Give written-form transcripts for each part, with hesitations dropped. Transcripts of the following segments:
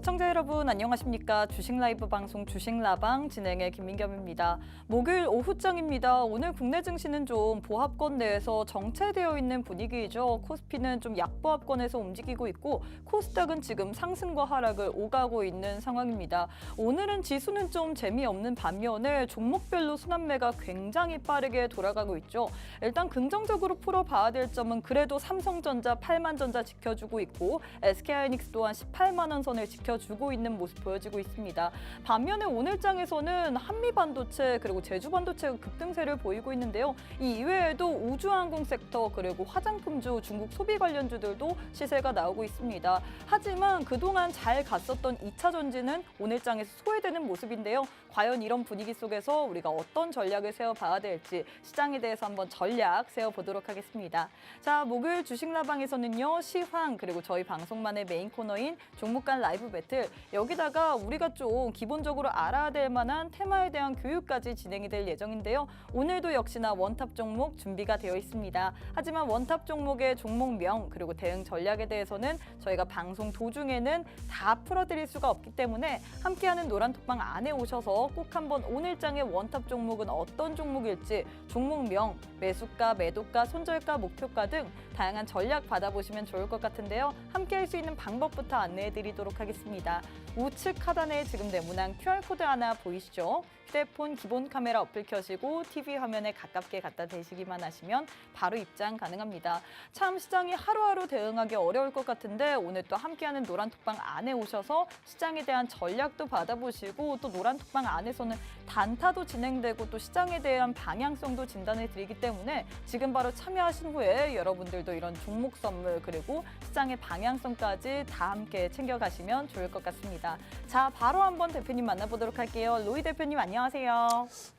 시청자 여러분 안녕하십니까. 주식 라이브 방송 주식라방 진행의 김민겸입니다. 목요일 오후장입니다. 오늘 국내 증시는 좀 보합권 내에서 정체되어 있는 분위기이죠. 코스피는 좀 약보합권에서 움직이고 있고 코스닥은 지금 상승과 하락을 오가고 있는 상황입니다. 오늘은 지수는 좀 재미없는 반면에 종목별로 순환매가 굉장히 빠르게 돌아가고 있죠. 일단 긍정적으로 풀어봐야 될 점은 그래도 삼성전자 8만전자 지켜주고 있고 SK하이닉스 또한 18만 원 선을 지켜주고 있는 모습 보여지고 있습니다. 반면에 오늘장에서는 한미반도체 그리고 제주반도체가 급등세를 보이고 있는데요. 이 이외에도 우주항공 섹터 그리고 화장품주, 중국 소비 관련주들도 시세가 나오고 있습니다. 하지만 그동안 잘 갔었던 2차 전지는 오늘장에서 소외되는 모습인데요. 과연 이런 분위기 속에서 우리가 어떤 전략을 세워봐야 될지 시장에 대해서 한번 전략 세워보도록 하겠습니다. 자, 목요일 주식라방에서는요. 시황 그리고 저희 방송만의 메인 코너인 종목 간 라이브 배틀, 여기다가 우리가 좀 기본적으로 알아야 될 만한 테마에 대한 교육까지 진행이 될 예정인데요. 오늘도 역시나 원탑 종목 준비가 되어 있습니다. 하지만 원탑 종목의 종목명 그리고 대응 전략에 대해서는 저희가 방송 도중에는 다 풀어드릴 수가 없기 때문에 함께하는 노란톡방 안에 오셔서 꼭 한번 오늘장의 원탑 종목은 어떤 종목일지 종목명, 매수가, 매도가, 손절가, 목표가 등 다양한 전략 받아보시면 좋을 것 같은데요. 함께할 수 있는 방법부터 안내해드리도록 하겠습니다. 우측 하단에 지금 네모난 QR코드 하나 보이시죠? 휴대폰 기본 카메라 어플 켜시고 TV 화면에 가깝게 갖다 대시기만 하시면 바로 입장 가능합니다. 참 시장이 하루하루 대응하기 어려울 것 같은데 오늘 또 함께하는 노란톡방 안에 오셔서 시장에 대한 전략도 받아보시고 또 노란톡방 안에서는 단타도 진행되고 또 시장에 대한 방향성도 진단해 드리기 때문에 지금 바로 참여하신 후에 여러분들도 이런 종목 선물 그리고 시장의 방향성까지 다 함께 챙겨가시면 좋을 것 같습니다. 자, 바로 한번 대표님 만나보도록 할게요. 로이 대표님 안녕하세요.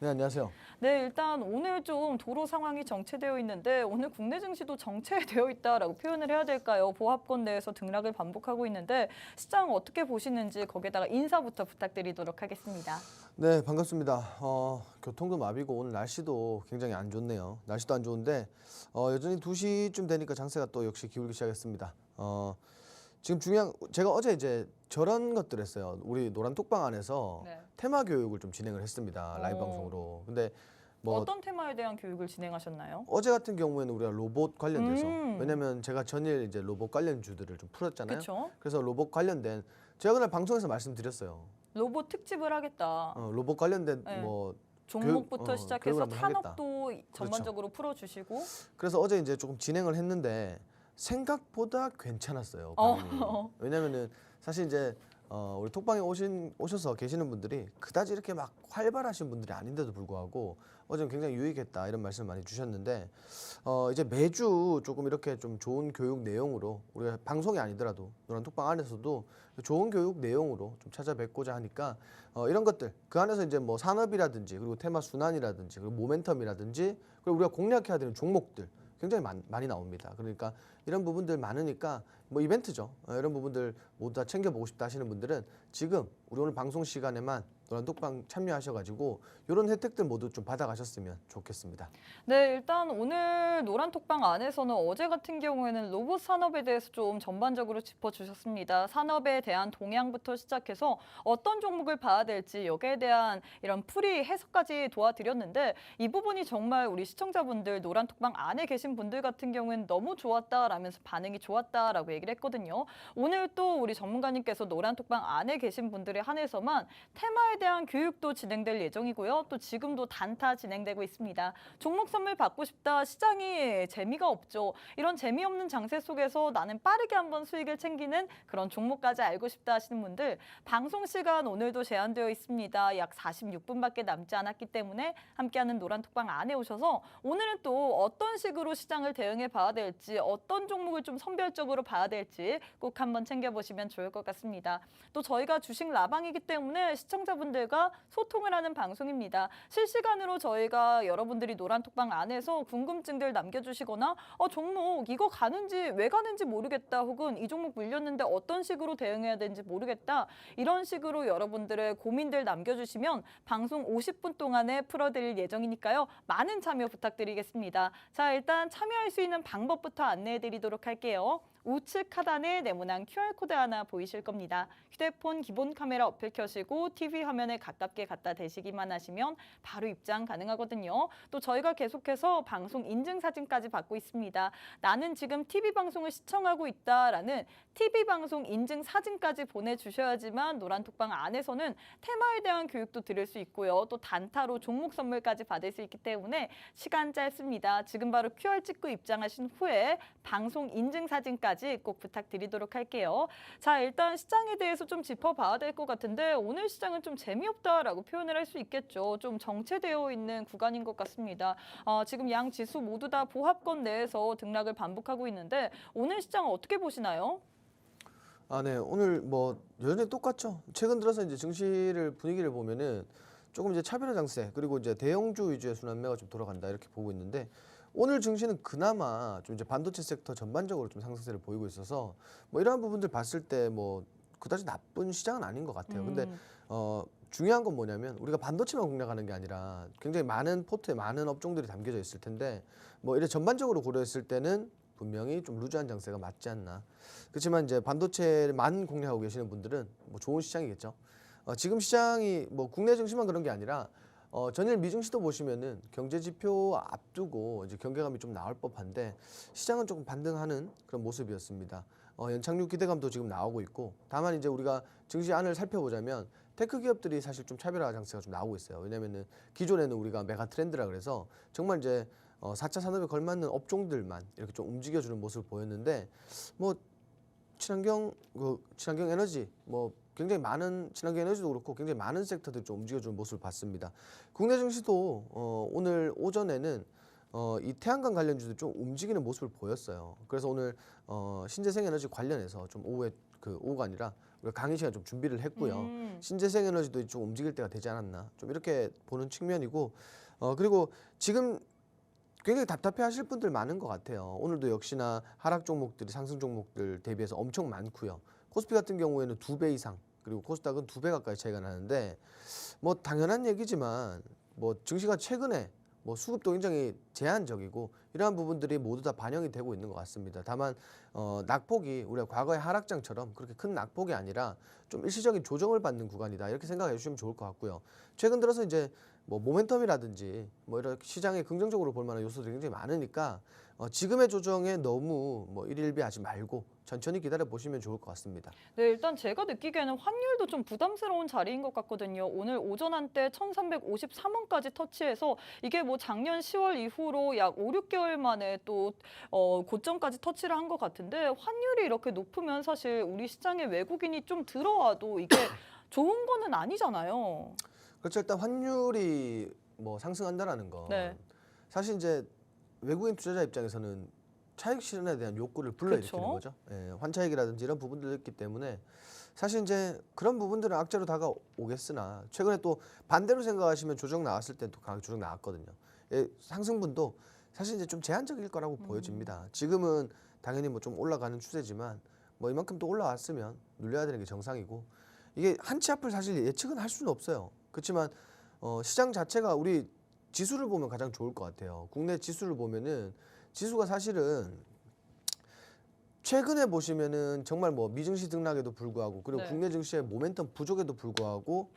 네, 안녕하세요. 네, 일단 오늘 좀 도로 상황이 정체되어 있는데 오늘 국내 증시도 정체되어 있다라고 표현을 해야 될까요? 보합권 내에서 등락을 반복하고 있는데 시장 어떻게 보시는지 거기에다가 인사부터 부탁드리도록 하겠습니다. 네, 반갑습니다. 교통도 마비고 오늘 날씨도 굉장히 안 좋네요. 날씨도 안 좋은데 여전히 2시쯤 되니까 장세가 또 역시 기울기 시작했습니다. 지금 중요한 제가 어제 이제 저런 것들 했어요. 우리 노란톡방 안에서 네. 테마 교육을 좀 진행을 했습니다. 라이브 방송으로. 근데 뭐 어떤 테마에 대한 교육을 진행하셨나요? 어제 같은 경우에는 우리가 로봇 관련돼서 왜냐면 제가 전일 이제 로봇 관련주들을 좀 풀었잖아요. 그쵸? 그래서 로봇 관련된 제가 그날 방송에서 말씀드렸어요. 로봇 특집을 하겠다. 로봇 관련된 네. 뭐 종목부터 교육, 시작해서 교육을 한번 하겠다. 산업도 전반적으로 풀어주시고. 그래서 어제 이제 조금 진행을 했는데 생각보다 괜찮았어요. 어. 반응이. 왜냐면은 사실 이제 우리 톡방에 오셔서 계시는 분들이 그다지 이렇게 막 활발하신 분들이 아닌데도 불구하고 어제는 굉장히 유익했다 이런 말씀을 많이 주셨는데 이제 매주 조금 이렇게 좀 좋은 교육 내용으로 우리가 방송이 아니더라도 노란톡방 안에서도 좋은 교육 내용으로 좀 찾아뵙고자 하니까 이런 것들 그 안에서 이제 뭐 산업이라든지 그리고 테마 순환이라든지 그리고 모멘텀이라든지 그리고 우리가 공략해야 되는 종목들 굉장히 많이 나옵니다. 그러니까 이런 부분들 많으니까 뭐 이벤트죠. 이런 부분들 모두 다 챙겨보고 싶다 하시는 분들은 지금 우리 오늘 방송 시간에만 노란톡방 참여하셔가지고 이런 혜택들 모두 좀 받아가셨으면 좋겠습니다. 네, 일단 오늘 노란톡방 안에서는 어제 같은 경우에는 로봇 산업에 대해서 좀 전반적으로 짚어주셨습니다. 산업에 대한 동향부터 시작해서 어떤 종목을 봐야 될지 여기에 대한 이런 풀이 해석까지 도와드렸는데 이 부분이 정말 우리 시청자분들 노란톡방 안에 계신 분들 같은 경우에는 너무 좋았다라면서 반응이 좋았다라고 얘기를 했거든요. 오늘 또 우리 전문가님께서 노란톡방 안에 계신 분들에 한해서만 테마에 대한 교육도 진행될 예정이고요. 또 지금도 단타 진행되고 있습니다. 종목 선물 받고 싶다. 시장이 재미가 없죠. 이런 재미없는 장세 속에서 나는 빠르게 한번 수익을 챙기는 그런 종목까지 알고 싶다 하시는 분들 방송 시간 오늘도 제한되어 있습니다. 약 46분밖에 남지 않았기 때문에 함께하는 노란톡방 안에 오셔서 오늘은 또 어떤 식으로 시장을 대응해 봐야 될지 어떤 종목을 좀 선별적으로 봐야 될지 꼭 한번 챙겨보시면 좋을 것 같습니다. 또 저희가 주식 라방이기 때문에 시청자분들과 소통을 하는 방송입니다. 실시간으로 저희가 여러분들이 노란톡방 안에서 궁금증들 남겨주시거나 종목 이거 가는지 왜 가는지 모르겠다 혹은 이 종목 물렸는데 어떤 식으로 대응해야 되는지 모르겠다 이런 식으로 여러분들의 고민들 남겨주시면 방송 50분 동안에 풀어드릴 예정이니까요. 많은 참여 부탁드리겠습니다. 자, 일단 참여할 수 있는 방법부터 안내해드리겠습니다. 부탁드리도록 할게요. 우측 하단에 네모난 QR코드 하나 보이실 겁니다. 휴대폰 기본 카메라 어플 켜시고 TV 화면에 가깝게 갖다 대시기만 하시면 바로 입장 가능하거든요. 또 저희가 계속해서 방송 인증 사진까지 받고 있습니다. 나는 지금 TV 방송을 시청하고 있다라는 TV 방송 인증 사진까지 보내주셔야지만 노란톡방 안에서는 테마에 대한 교육도 들을 수 있고요. 또 단타로 종목 선물까지 받을 수 있기 때문에 시간 짧습니다. 지금 바로 QR 찍고 입장하신 후에 방송 인증 사진까지 꼭 부탁드리도록 할게요. 자, 일단 시장에 대해서 좀 짚어봐야 될 것 같은데 오늘 시장은 좀 재미없다라고 표현을 할 수 있겠죠. 좀 정체되어 있는 구간인 것 같습니다. 지금 양 지수 모두 다 보합권 내에서 등락을 반복하고 있는데 오늘 시장 어떻게 보시나요? 네. 오늘 뭐 여전히 똑같죠. 최근 들어서 이제 증시를 분위기를 보면은 조금 이제 차별화 장세 그리고 이제 대형주 위주의 순환매가 좀 돌아간다 이렇게 보고 있는데 오늘 증시는 그나마 좀 이제 반도체 섹터 전반적으로 좀 상승세를 보이고 있어서 뭐 이러한 부분들 봤을 때 뭐 그다지 나쁜 시장은 아닌 것 같아요. 근데 중요한 건 뭐냐면 우리가 반도체만 공략하는 게 아니라 굉장히 많은 포트에 많은 업종들이 담겨져 있을 텐데 뭐 이래 전반적으로 고려했을 때는 분명히 좀 루즈한 장세가 맞지 않나. 그렇지만 이제 반도체만 공략하고 계시는 분들은 뭐 좋은 시장이겠죠. 지금 시장이 뭐 국내 증시만 그런 게 아니라 전일 미증시도 보시면은 경제 지표 앞두고 이제 경계감이 좀 나올 법한데 시장은 조금 반등하는 그런 모습이었습니다. 연착륙 기대감도 지금 나오고 있고 다만 이제 우리가 증시 안을 살펴보자면 테크 기업들이 사실 좀 차별화 장세가 좀 나오고 있어요. 왜냐면은 기존에는 우리가 메가 트렌드라 그래서 정말 이제 4차 산업에 걸맞는 업종들만 이렇게 좀 움직여주는 모습을 보였는데 뭐 친환경 에너지 뭐 굉장히 많은 친환경 에너지도 그렇고 굉장히 많은 섹터들이 좀 움직여주는 모습을 봤습니다. 국내 증시도 오늘 오전에는 이 태양광 관련주도 좀 움직이는 모습을 보였어요. 그래서 오늘 신재생 에너지 관련해서 좀 오후가 아니라 우리가 강의 시간 좀 준비를 했고요. 신재생 에너지도 좀 움직일 때가 되지 않았나 좀 이렇게 보는 측면이고 그리고 지금 굉장히 답답해하실 분들 많은 것 같아요. 오늘도 역시나 하락 종목들이 상승 종목들 대비해서 엄청 많고요. 코스피 같은 경우에는 2배 이상 그리고 코스닥은 2배 가까이 차이가 나는데 뭐 당연한 얘기지만 뭐 증시가 최근에 뭐 수급도 굉장히 제한적이고 이러한 부분들이 모두 다 반영이 되고 있는 것 같습니다. 다만 낙폭이 우리가 과거의 하락장처럼 그렇게 큰 낙폭이 아니라 좀 일시적인 조정을 받는 구간이다 이렇게 생각해 주시면 좋을 것 같고요. 최근 들어서 이제 뭐 모멘텀이라든지 뭐 이렇게 시장에 긍정적으로 볼 만한 요소들이 굉장히 많으니까 지금의 조정에 너무 뭐 일일비하지 말고 천천히 기다려 보시면 좋을 것 같습니다. 네, 일단 제가 느끼기에는 환율도 좀 부담스러운 자리인 것 같거든요. 오늘 오전 한때 1,353원까지 터치해서 이게 뭐 작년 10월 이후로 약 5, 6개월 만에 또 고점까지 터치를 한 것 같은데 환율이 이렇게 높으면 사실 우리 시장에 외국인이 좀 들어와도 이게 좋은 거는 아니잖아요. 그렇죠. 일단 환율이 뭐 상승한다라는 건 네. 사실 이제 외국인 투자자 입장에서는 차익 실현에 대한 욕구를 불러일으키는 그렇죠. 거죠. 예, 환차익이라든지 이런 부분들이 있기 때문에 사실 이제 그런 부분들은 악재로 다가오겠으나 최근에 또 반대로 생각하시면 조정 나왔을 때 또 강하게 조정 나왔거든요. 예, 상승분도 사실 이제 좀 제한적일 거라고 보여집니다. 지금은 당연히 뭐 좀 올라가는 추세지만 뭐 이만큼 또 올라왔으면 눌려야 되는 게 정상이고 이게 한 치 앞을 사실 예측은 할 수는 없어요. 그렇지만 시장 자체가 우리 지수를 보면 가장 좋을 것 같아요. 국내 지수를 보면은 지수가 사실은 최근에 보시면은 정말 뭐 미증시 등락에도 불구하고 그리고 네. 국내 증시의 모멘텀 부족에도 불구하고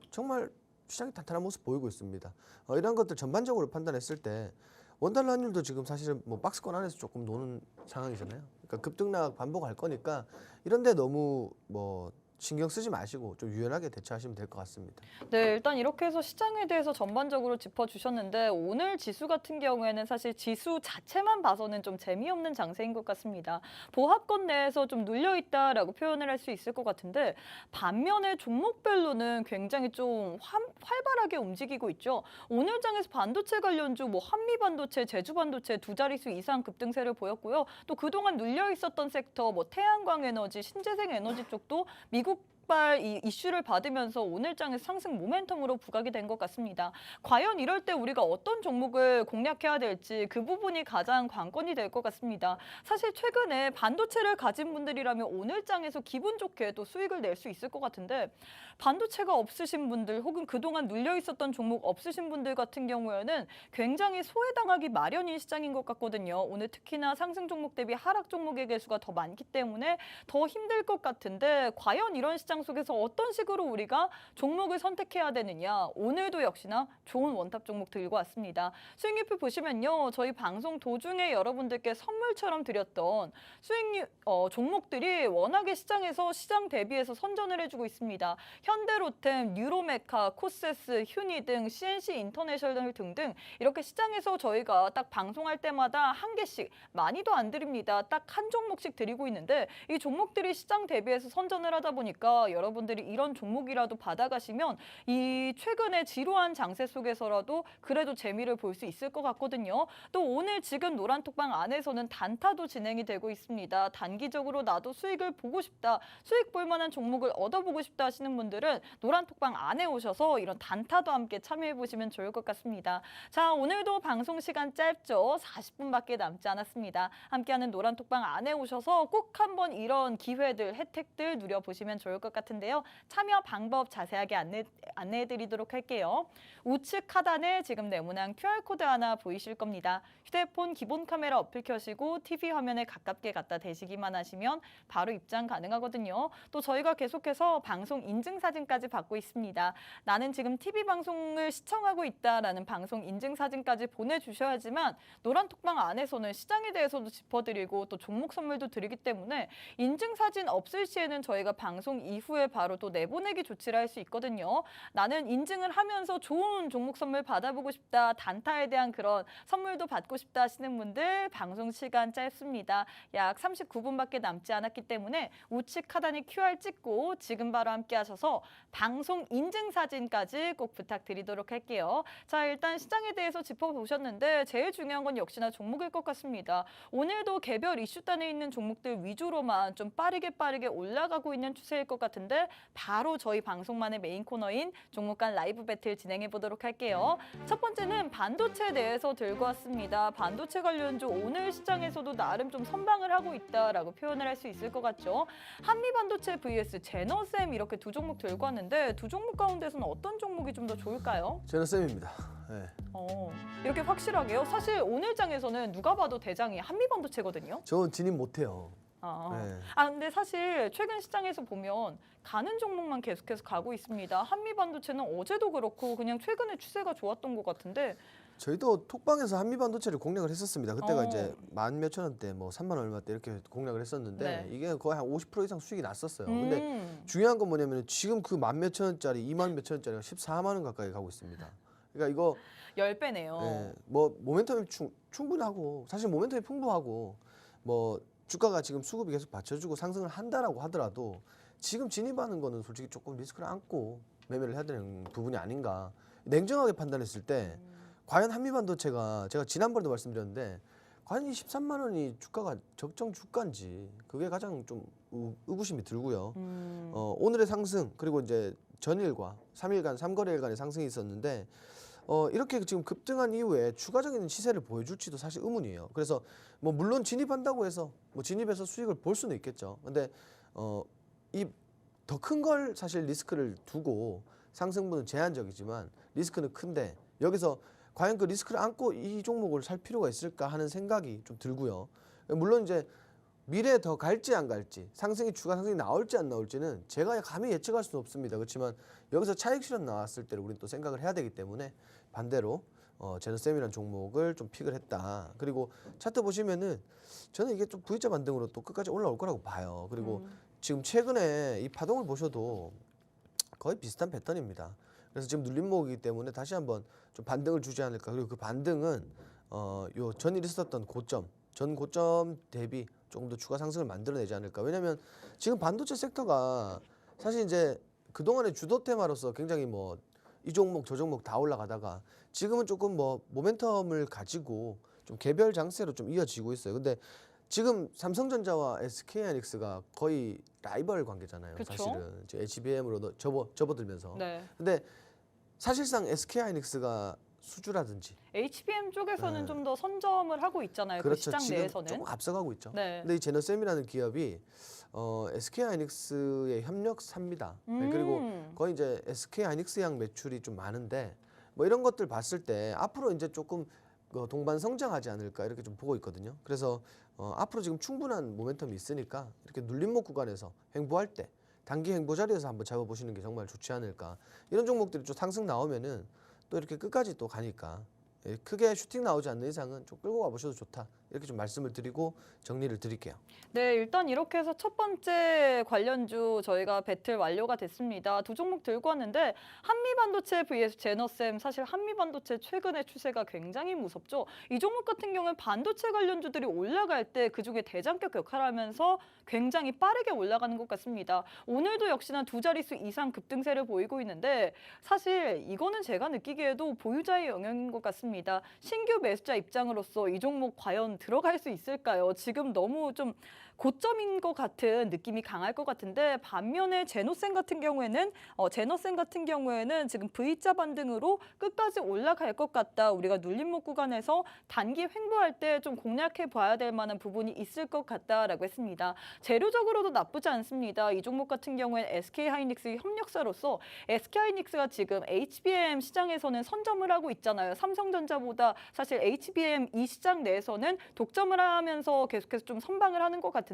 정말 시장이 탄탄한 모습 보이고 있습니다. 이런 것들 전반적으로 판단했을 때 원달러 환율도 지금 사실은 뭐 박스권 안에서 조금 노는 상황이잖아요. 그러니까 급등락 반복할 거니까 이런데 너무 뭐 신경 쓰지 마시고 좀 유연하게 대처하시면 될 것 같습니다. 네, 일단 이렇게 해서 시장에 대해서 전반적으로 짚어주셨는데 오늘 지수 같은 경우에는 사실 지수 자체만 봐서는 좀 재미없는 장세인 것 같습니다. 보합권 내에서 좀 눌려있다라고 표현을 할 수 있을 것 같은데 반면에 종목별로는 굉장히 좀 활발하게 움직이고 있죠. 오늘 장에서 반도체 관련주, 뭐 한미반도체, 제주반도체 두 자릿수 이상 급등세를 보였고요. 또 그동안 눌려 있었던 섹터, 뭐 태양광 에너지, 신재생 에너지 쪽도 미국 폭발 이 이슈를 받으면서 오늘 장에서 상승 모멘텀으로 부각이 된 것 같습니다. 과연 이럴 때 우리가 어떤 종목을 공략해야 될지 그 부분이 가장 관건이 될 것 같습니다. 사실 최근에 반도체를 가진 분들이라면 오늘 장에서 기분 좋게 또 수익을 낼 수 있을 것 같은데 반도체가 없으신 분들 혹은 그동안 눌려 있었던 종목 없으신 분들 같은 경우에는 굉장히 소외당하기 마련인 시장인 것 같거든요. 오늘 특히나 상승 종목 대비 하락 종목의 개수가 더 많기 때문에 더 힘들 것 같은데 과연 이런 시장 속에서 어떤 식으로 우리가 종목을 선택해야 되느냐. 오늘도 역시나 좋은 원탑 종목 들고 왔습니다. 수익률표 보시면요. 저희 방송 도중에 여러분들께 선물처럼 드렸던 수익률 종목들이 워낙에 시장에서 시장 대비해서 선전을 해주고 있습니다. 현대로템, 뉴로메카, 코세스, 휴니 등 CNC 인터내셔널 등등 이렇게 시장에서 저희가 딱 방송할 때마다 한 개씩 많이도 안 드립니다. 딱 한 종목씩 드리고 있는데 이 종목들이 시장 대비해서 선전을 하다 보니까 여러분들이 이런 종목이라도 받아가시면 이 최근에 지루한 장세 속에서라도 그래도 재미를 볼 수 있을 것 같거든요. 또 오늘 지금 노란톡방 안에서는 단타도 진행이 되고 있습니다. 단기적으로 나도 수익을 보고 싶다, 수익 볼 만한 종목을 얻어보고 싶다 하시는 분들은 노란톡방 안에 오셔서 이런 단타도 함께 참여해 보시면 좋을 것 같습니다. 자, 오늘도 방송 시간 짧죠? 40분밖에 남지 않았습니다. 함께하는 노란톡방 안에 오셔서 꼭 한번 이런 기회들, 혜택들 누려보시면 좋을 것 같은데요. 참여 방법 자세하게 안내해드리도록 할게요. 우측 하단에 지금 네모난 QR코드 하나 보이실 겁니다. 휴대폰 기본 카메라 어플 켜시고 TV 화면에 가깝게 갖다 대시기만 하시면 바로 입장 가능하거든요. 또 저희가 계속해서 방송 인증사진까지 받고 있습니다. 나는 지금 TV 방송을 시청하고 있다라는 방송 인증사진까지 보내주셔야지만 노란톡방 안에서는 시장에 대해서도 짚어드리고 또 종목 선물도 드리기 때문에 인증사진 없을 시에는 저희가 방송 이후에 바로 또 내보내기 조치를 할 수 있거든요. 나는 인증을 하면서 좋은 종목 선물 받아보고 싶다, 단타에 대한 그런 선물도 받고 싶다 하시는 분들 방송 시간 짧습니다. 약 39분밖에 남지 않았기 때문에 우측 하단에 QR 찍고 지금 바로 함께 하셔서 방송 인증사진까지 꼭 부탁드리도록 할게요. 자, 일단 시장에 대해서 짚어보셨는데 제일 중요한 건 역시나 종목일 것 같습니다. 오늘도 개별 이슈단에 있는 종목들 위주로만 좀 빠르게 올라가고 있는 추세일 것 같은데 바로 저희 방송만의 메인 코너인 종목 간 라이브 배틀 진행해 보도록 할게요. 첫 번째는 반도체에 대해서 들고 왔습니다. 반도체 관련주 오늘 시장에서도 나름 좀 선방을 하고 있다라고 표현을 할 수 있을 것 같죠. 한미반도체 vs 제너셈 이렇게 두 종목 들고 왔는데 두 종목 가운데서는 어떤 종목이 좀 더 좋을까요? 저는 쌤입니다. 네. 이렇게 확실하게요. 사실 오늘 장에서는 누가 봐도 대장이 한미반도체거든요. 저 진입 못해요. 아, 네. 근데 사실 최근 시장에서 보면 가는 종목만 계속해서 가고 있습니다. 한미반도체는 어제도 그렇고 그냥 최근에 추세가 좋았던 것 같은데 저희도 톡방에서 한미반도체를 공략을 했었습니다. 그때가 어. 이제 14,000 원대, 뭐 3만 얼마대 이렇게 공략을 했었는데 네. 이게 거의 한 50% 이상 수익이 났었어요. 근데 음. 중요한 건 뭐냐면 지금 그 14,000 원짜리, 2만 몇천 원짜리가 14만 원 가까이 가고 있습니다. 그러니까 이거 10배네요. 예, 뭐 모멘텀이 충분하고 사실 모멘텀이 풍부하고 뭐 주가가 지금 수급이 계속 받쳐주고 상승을 한다라고 하더라도 지금 진입하는 거는 솔직히 조금 리스크를 안고 매매를 해야 되는 부분이 아닌가. 냉정하게 판단했을 때 과연 한미반도체가 제가 지난번에도 말씀드렸는데 과연 이 13만 원이 주가가 적정 주가인지 그게 가장 좀 의구심이 들고요. 오늘의 상승 그리고 이제 전일과 3일간 3거래일간의 상승이 있었는데 이렇게 지금 급등한 이후에 추가적인 시세를 보여줄지도 사실 의문이에요. 그래서 뭐 물론 진입한다고 해서 뭐 진입해서 수익을 볼 수는 있겠죠. 근데 이 더 큰 걸 사실 리스크를 두고 상승분은 제한적이지만 리스크는 큰데 여기서 과연 그 리스크를 안고 이 종목을 살 필요가 있을까 하는 생각이 좀 들고요. 물론 이제 미래에 더 갈지 안 갈지 상승이 추가 상승이 나올지 안 나올지는 제가 감히 예측할 수는 없습니다. 그렇지만 여기서 차익 실현 나왔을 때를 우리는 또 생각을 해야 되기 때문에 반대로 제너셈이라는 종목을 좀 픽을 했다. 그리고 차트 보시면은 저는 이게 좀 V자 반등으로 또 끝까지 올라올 거라고 봐요. 그리고 지금 최근에 이 파동을 보셔도 거의 비슷한 패턴입니다. 그래서 지금 눌림목이기 때문에 다시 한번 좀 반등을 주지 않을까. 그리고 그 반등은 요 전일 있었던 고점, 전 고점 대비 조금 더 추가 상승을 만들어내지 않을까. 왜냐하면 지금 반도체 섹터가 사실 이제 그동안의 주도 테마로서 굉장히 뭐 이 종목 저 종목 다 올라가다가 지금은 조금 뭐 모멘텀을 가지고 좀 개별 장세로 좀 이어지고 있어요. 근데 지금 삼성전자와 SK하이닉스가 거의 라이벌 관계잖아요. 그쵸? 사실은 이제 HBM으로 접어들면서. 네. 근데 사실상 SK하이닉스가 수주라든지 HBM 쪽에서는 네. 좀 더 선점을 하고 있잖아요. 그 그렇죠. 시장 지금 내에서는. 조금 앞서가고 있죠. 네. 근데 이 제너셈이라는 기업이 SK하이닉스의 협력사입니다. 네, 그리고 거의 이제 SK하이닉스양 매출이 좀 많은데 뭐 이런 것들 봤을 때 앞으로 이제 조금 동반 성장하지 않을까 이렇게 좀 보고 있거든요. 그래서 앞으로 지금 충분한 모멘텀이 있으니까 이렇게 눌림목 구간에서 횡보할 때 단기 횡보 자리에서 한번 잡아보시는 게 정말 좋지 않을까. 이런 종목들이 좀 상승 나오면은 또 이렇게 끝까지 또 가니까 크게 슈팅 나오지 않는 이상은 좀 끌고 가보셔도 좋다. 이렇게 좀 말씀을 드리고 정리를 드릴게요. 네, 일단 이렇게 해서 첫 번째 관련주 저희가 배틀 완료가 됐습니다. 두 종목 들고 왔는데 한미반도체 vs 제너셈, 사실 한미반도체 최근의 추세가 굉장히 무섭죠. 이 종목 같은 경우는 반도체 관련주들이 올라갈 때 그중에 대장격 역할을 하면서 굉장히 빠르게 올라가는 것 같습니다. 오늘도 역시나 두 자릿수 이상 급등세를 보이고 있는데 사실 이거는 제가 느끼기에도 보유자의 영역인 것 같습니다. 신규 매수자 입장으로서 이 종목 과연 들어갈 수 있을까요? 지금 너무 좀 고점인 것 같은 느낌이 강할 것 같은데 반면에 제너셈 같은 경우에는 지금 V자 반등으로 끝까지 올라갈 것 같다. 우리가 눌림목 구간에서 단기 횡보할 때 좀 공략해 봐야 될 만한 부분이 있을 것 같다라고 했습니다. 재료적으로도 나쁘지 않습니다. 이 종목 같은 경우에는 SK하이닉스의 협력사로서 SK하이닉스가 지금 HBM 시장에서는 선점을 하고 있잖아요. 삼성전자보다 사실 HBM 이 시장 내에서는 독점을 하면서 계속해서 좀 선방을 하는 것 같은데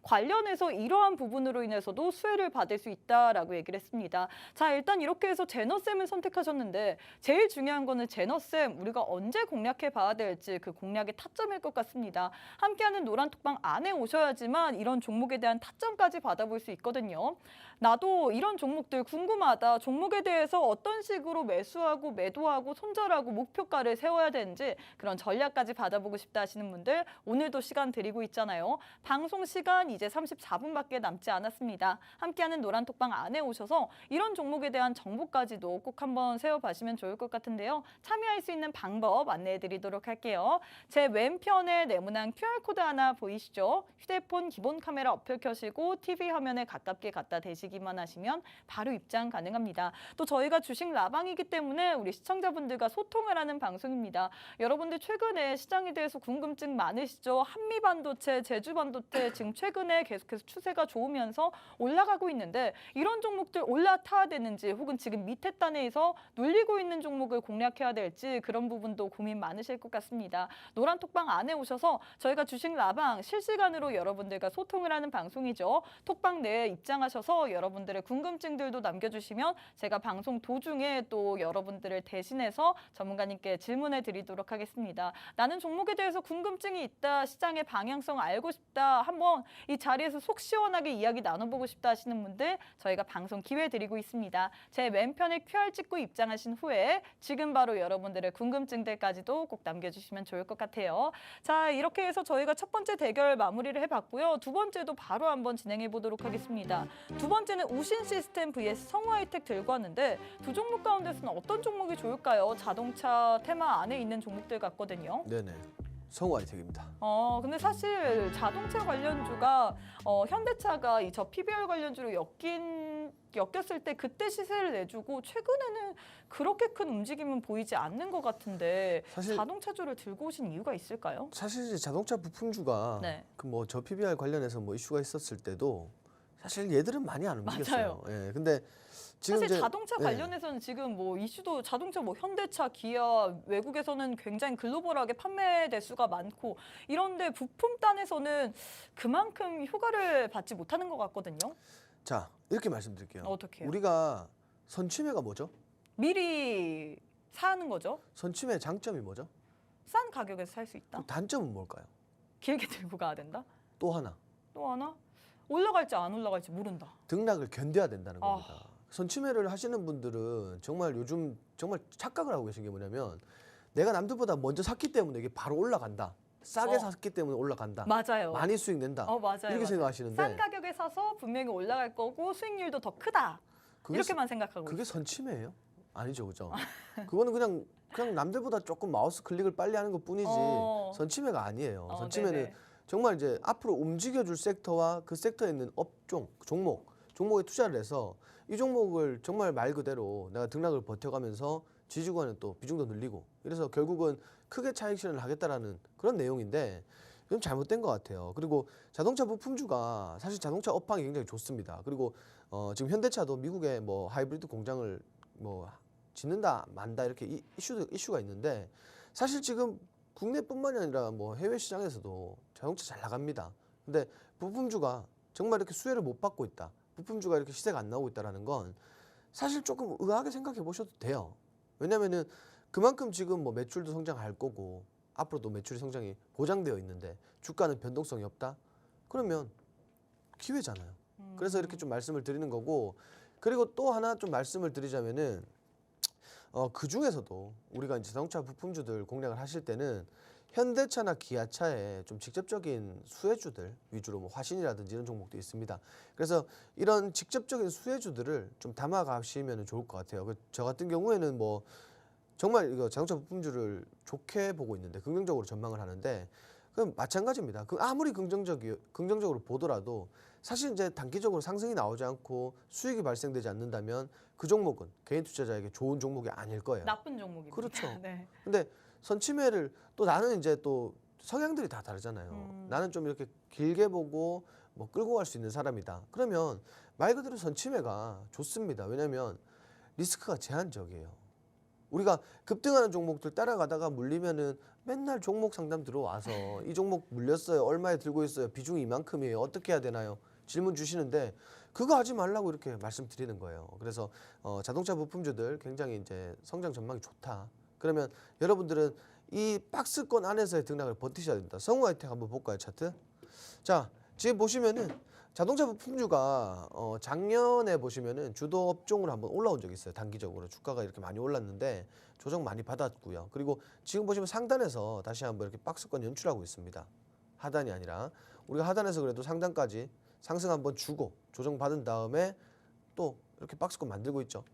관련해서 이러한 부분으로 인해서도 수혜를 받을 수 있다라고 얘기를 했습니다. 자, 일단 이렇게 해서 제너셈을 선택하셨는데 제일 중요한 거는 제너셈 우리가 언제 공략해 봐야 될지 그 공략의 타점일 것 같습니다. 함께하는 노란톡방 안에 오셔야지만 이런 종목에 대한 타점까지 받아볼 수 있거든요. 나도 이런 종목들 궁금하다. 종목에 대해서 어떤 식으로 매수하고 매도하고 손절하고 목표가를 세워야 되는지 그런 전략까지 받아보고 싶다 하시는 분들 오늘도 시간 드리고 있잖아요. 방송 시간 이제 34분밖에 남지 않았습니다. 함께하는 노란톡방 안에 오셔서 이런 종목에 대한 정보까지도 꼭 한번 세워봐시면 좋을 것 같은데요. 참여할 수 있는 방법 안내해 드리도록 할게요. 제 왼편에 네모난 QR코드 하나 보이시죠? 휴대폰 기본 카메라 어플 켜시고 TV 화면에 가깝게 갖다 대시기만 하시면 바로 입장 가능합니다. 또 저희가 주식 라방이기 때문에 우리 시청자분들과 소통을 하는 방송입니다. 여러분들 최근에 시장에 대해서 궁금증 많으시죠? 한미반도체, 제주반도체 지금 최근에 계속해서 추세가 좋으면서 올라가고 있는데 이런 종목들 올라타야 되는지 혹은 지금 밑에 단에서 눌리고 있는 종목을 공략해야 될지 그런 부분도 고민 많으실 것 같습니다. 노란톡방 안에 오셔서 저희가 주식 라방 실시간으로 여러분들과 소통을 하는 방송이죠. 톡방 내에 입장하셔서 여러분들의 궁금증들도 남겨주시면 제가 방송 도중에 또 여러분들을 대신해서 전문가님께 질문해 드리도록 하겠습니다. 나는 종목에 대해서 궁금증이 있다, 시장의 방향성 알고 싶다, 한번 이 자리에서 속 시원하게 이야기 나눠보고 싶다 하시는 분들 저희가 방송 기회 드리고 있습니다. 제 왼편에 QR 찍고 입장하신 후에 지금 바로 여러분들의 궁금증들까지도 꼭 남겨주시면 좋을 것 같아요. 자, 이렇게 해서 저희가 첫 번째 대결 마무리를 해봤고요. 두 번째도 바로 한번 진행해 보도록 하겠습니다. 두 번째는 우신 시스템 vs 성우하이텍 들고 왔는데 두 종목 가운데서는 어떤 종목이 좋을까요? 자동차 테마 안에 있는 종목들 같거든요. 네네. 성우하이텍입니다. 근데 사실 자동차 관련주가 현대차가 이 저 PBR 관련주로 엮였을 때 그때 시세를 내주고 최근에는 그렇게 큰 움직임은 보이지 않는 것 같은데 사실 자동차주를 들고 오신 이유가 있을까요? 사실 이제 자동차 부품주가 네. 그 뭐 저 PBR 관련해서 뭐 이슈가 있었을 때도 사실 얘들은 많이 안 움직였어요. 예. 근데 지금 사실 이제 자동차 예. 관련해서는 지금 뭐 이슈도 자동차 뭐 현대차, 기아 외국에서는 굉장히 글로벌하게 판매 대수가 많고 이런데 부품단에서는 그만큼 효과를 받지 못하는 것 같거든요. 자, 이렇게 말씀드릴게요. 어떻게요? 우리가 선취매가 뭐죠? 미리 사는 거죠. 선취매 장점이 뭐죠? 싼 가격에서 살 수 있다. 단점은 뭘까요? 길게 들고 가야 된다. 또 하나. 또 하나 올라갈지 안 올라갈지 모른다. 등락을 견뎌야 된다는 아. 겁니다. 선취매를 하시는 분들은 정말 요즘 정말 착각을 하고 계신 게 뭐냐면 내가 남들보다 먼저 샀기 때문에 이게 바로 올라간다. 싸게 샀기 때문에 올라간다. 맞아요. 많이 수익 낸다. 맞아요. 이렇게 맞아요. 생각하시는데 싼 가격에 사서 분명히 올라갈 거고 수익률도 더 크다. 그게 이렇게만 생각하고 그게 있어요. 선취매예요? 아니죠, 그죠? 그거는 그냥 남들보다 조금 마우스 클릭을 빨리 하는 것 뿐이지 어. 선취매가 아니에요. 선취매는 네네. 정말 이제 앞으로 움직여줄 섹터와 그 섹터에 있는 업종, 종목에 투자를 해서 이 종목을 정말 말 그대로 내가 등락을 버텨가면서 지지구간은 또 비중도 늘리고 이래서 결국은 크게 차익 실현을 하겠다라는 그런 내용인데 좀 잘못된 것 같아요. 그리고 자동차 부품주가 사실 자동차 업황이 굉장히 좋습니다. 그리고 지금 현대차도 미국에 뭐 하이브리드 공장을 뭐 짓는다 만다 이렇게 이슈가 있는데 사실 지금 국내뿐만이 아니라 뭐 해외 시장에서도 자동차 잘 나갑니다. 근데 부품주가 정말 이렇게 수혜를 못 받고 있다. 부품주가 이렇게 시세가 안 나오고 있다라는 건 사실 조금 의아하게 생각해 보셔도 돼요. 왜냐면은 그만큼 지금 뭐 매출도 성장할 거고 앞으로도 매출 성장이 보장되어 있는데 주가는 변동성이 없다? 그러면 기회잖아요. 그래서 이렇게 좀 말씀을 드리는 거고 그리고 또 하나 좀 말씀을 드리자면은 그 중에서도 우리가 이제 자동차 부품주들 공략을 하실 때는 현대차나 기아차의 좀 직접적인 수혜주들 위주로 뭐 화신이라든지 이런 종목도 있습니다. 그래서 이런 직접적인 수혜주들을 좀 담아가시면 좋을 것 같아요. 저 같은 경우에는 뭐 정말 이거 자동차 부품주를 좋게 보고 있는데 긍정적으로 전망을 하는데 그럼 마찬가지입니다. 그 아무리 긍정적으로 보더라도 사실 이제 단기적으로 상승이 나오지 않고 수익이 발생되지 않는다면 그 종목은 개인 투자자에게 좋은 종목이 아닐 거예요. 나쁜 종목입니다. 그렇죠. 네. 근데 선침해를 또 나는 이제 또 성향들이 다 다르잖아요. 나는 좀 이렇게 길게 보고 뭐 끌고 갈 수 있는 사람이다. 그러면 말 그대로 선침해가 좋습니다. 왜냐하면 리스크가 제한적이에요. 우리가 급등하는 종목들 따라가다가 물리면은 맨날 종목 상담 들어와서 이 종목 물렸어요. 얼마에 들고 있어요. 비중이 이만큼이에요. 어떻게 해야 되나요? 질문 주시는데 그거 하지 말라고 이렇게 말씀드리는 거예요. 그래서 자동차 부품주들 굉장히 이제 성장 전망이 좋다. 그러면 여러분들은 이 박스권 안에서의 등락을 버티셔야 됩니다. 성우하이텍 한번 볼까요, 차트? 자, 지금 보시면은 자동차 부품주가 작년에 보시면은 주도 업종으로 한번 올라온 적이 있어요. 단기적으로 주가가 이렇게 많이 올랐는데 조정 많이 받았고요. 그리고 지금 보시면 상단에서 다시 한번 이렇게 박스권 연출하고 있습니다. 하단이 아니라 우리가 하단에서 그래도 상단까지 상승 한번 주고 조정 받은 다음에 또 이렇게 박스권 만들고 있죠.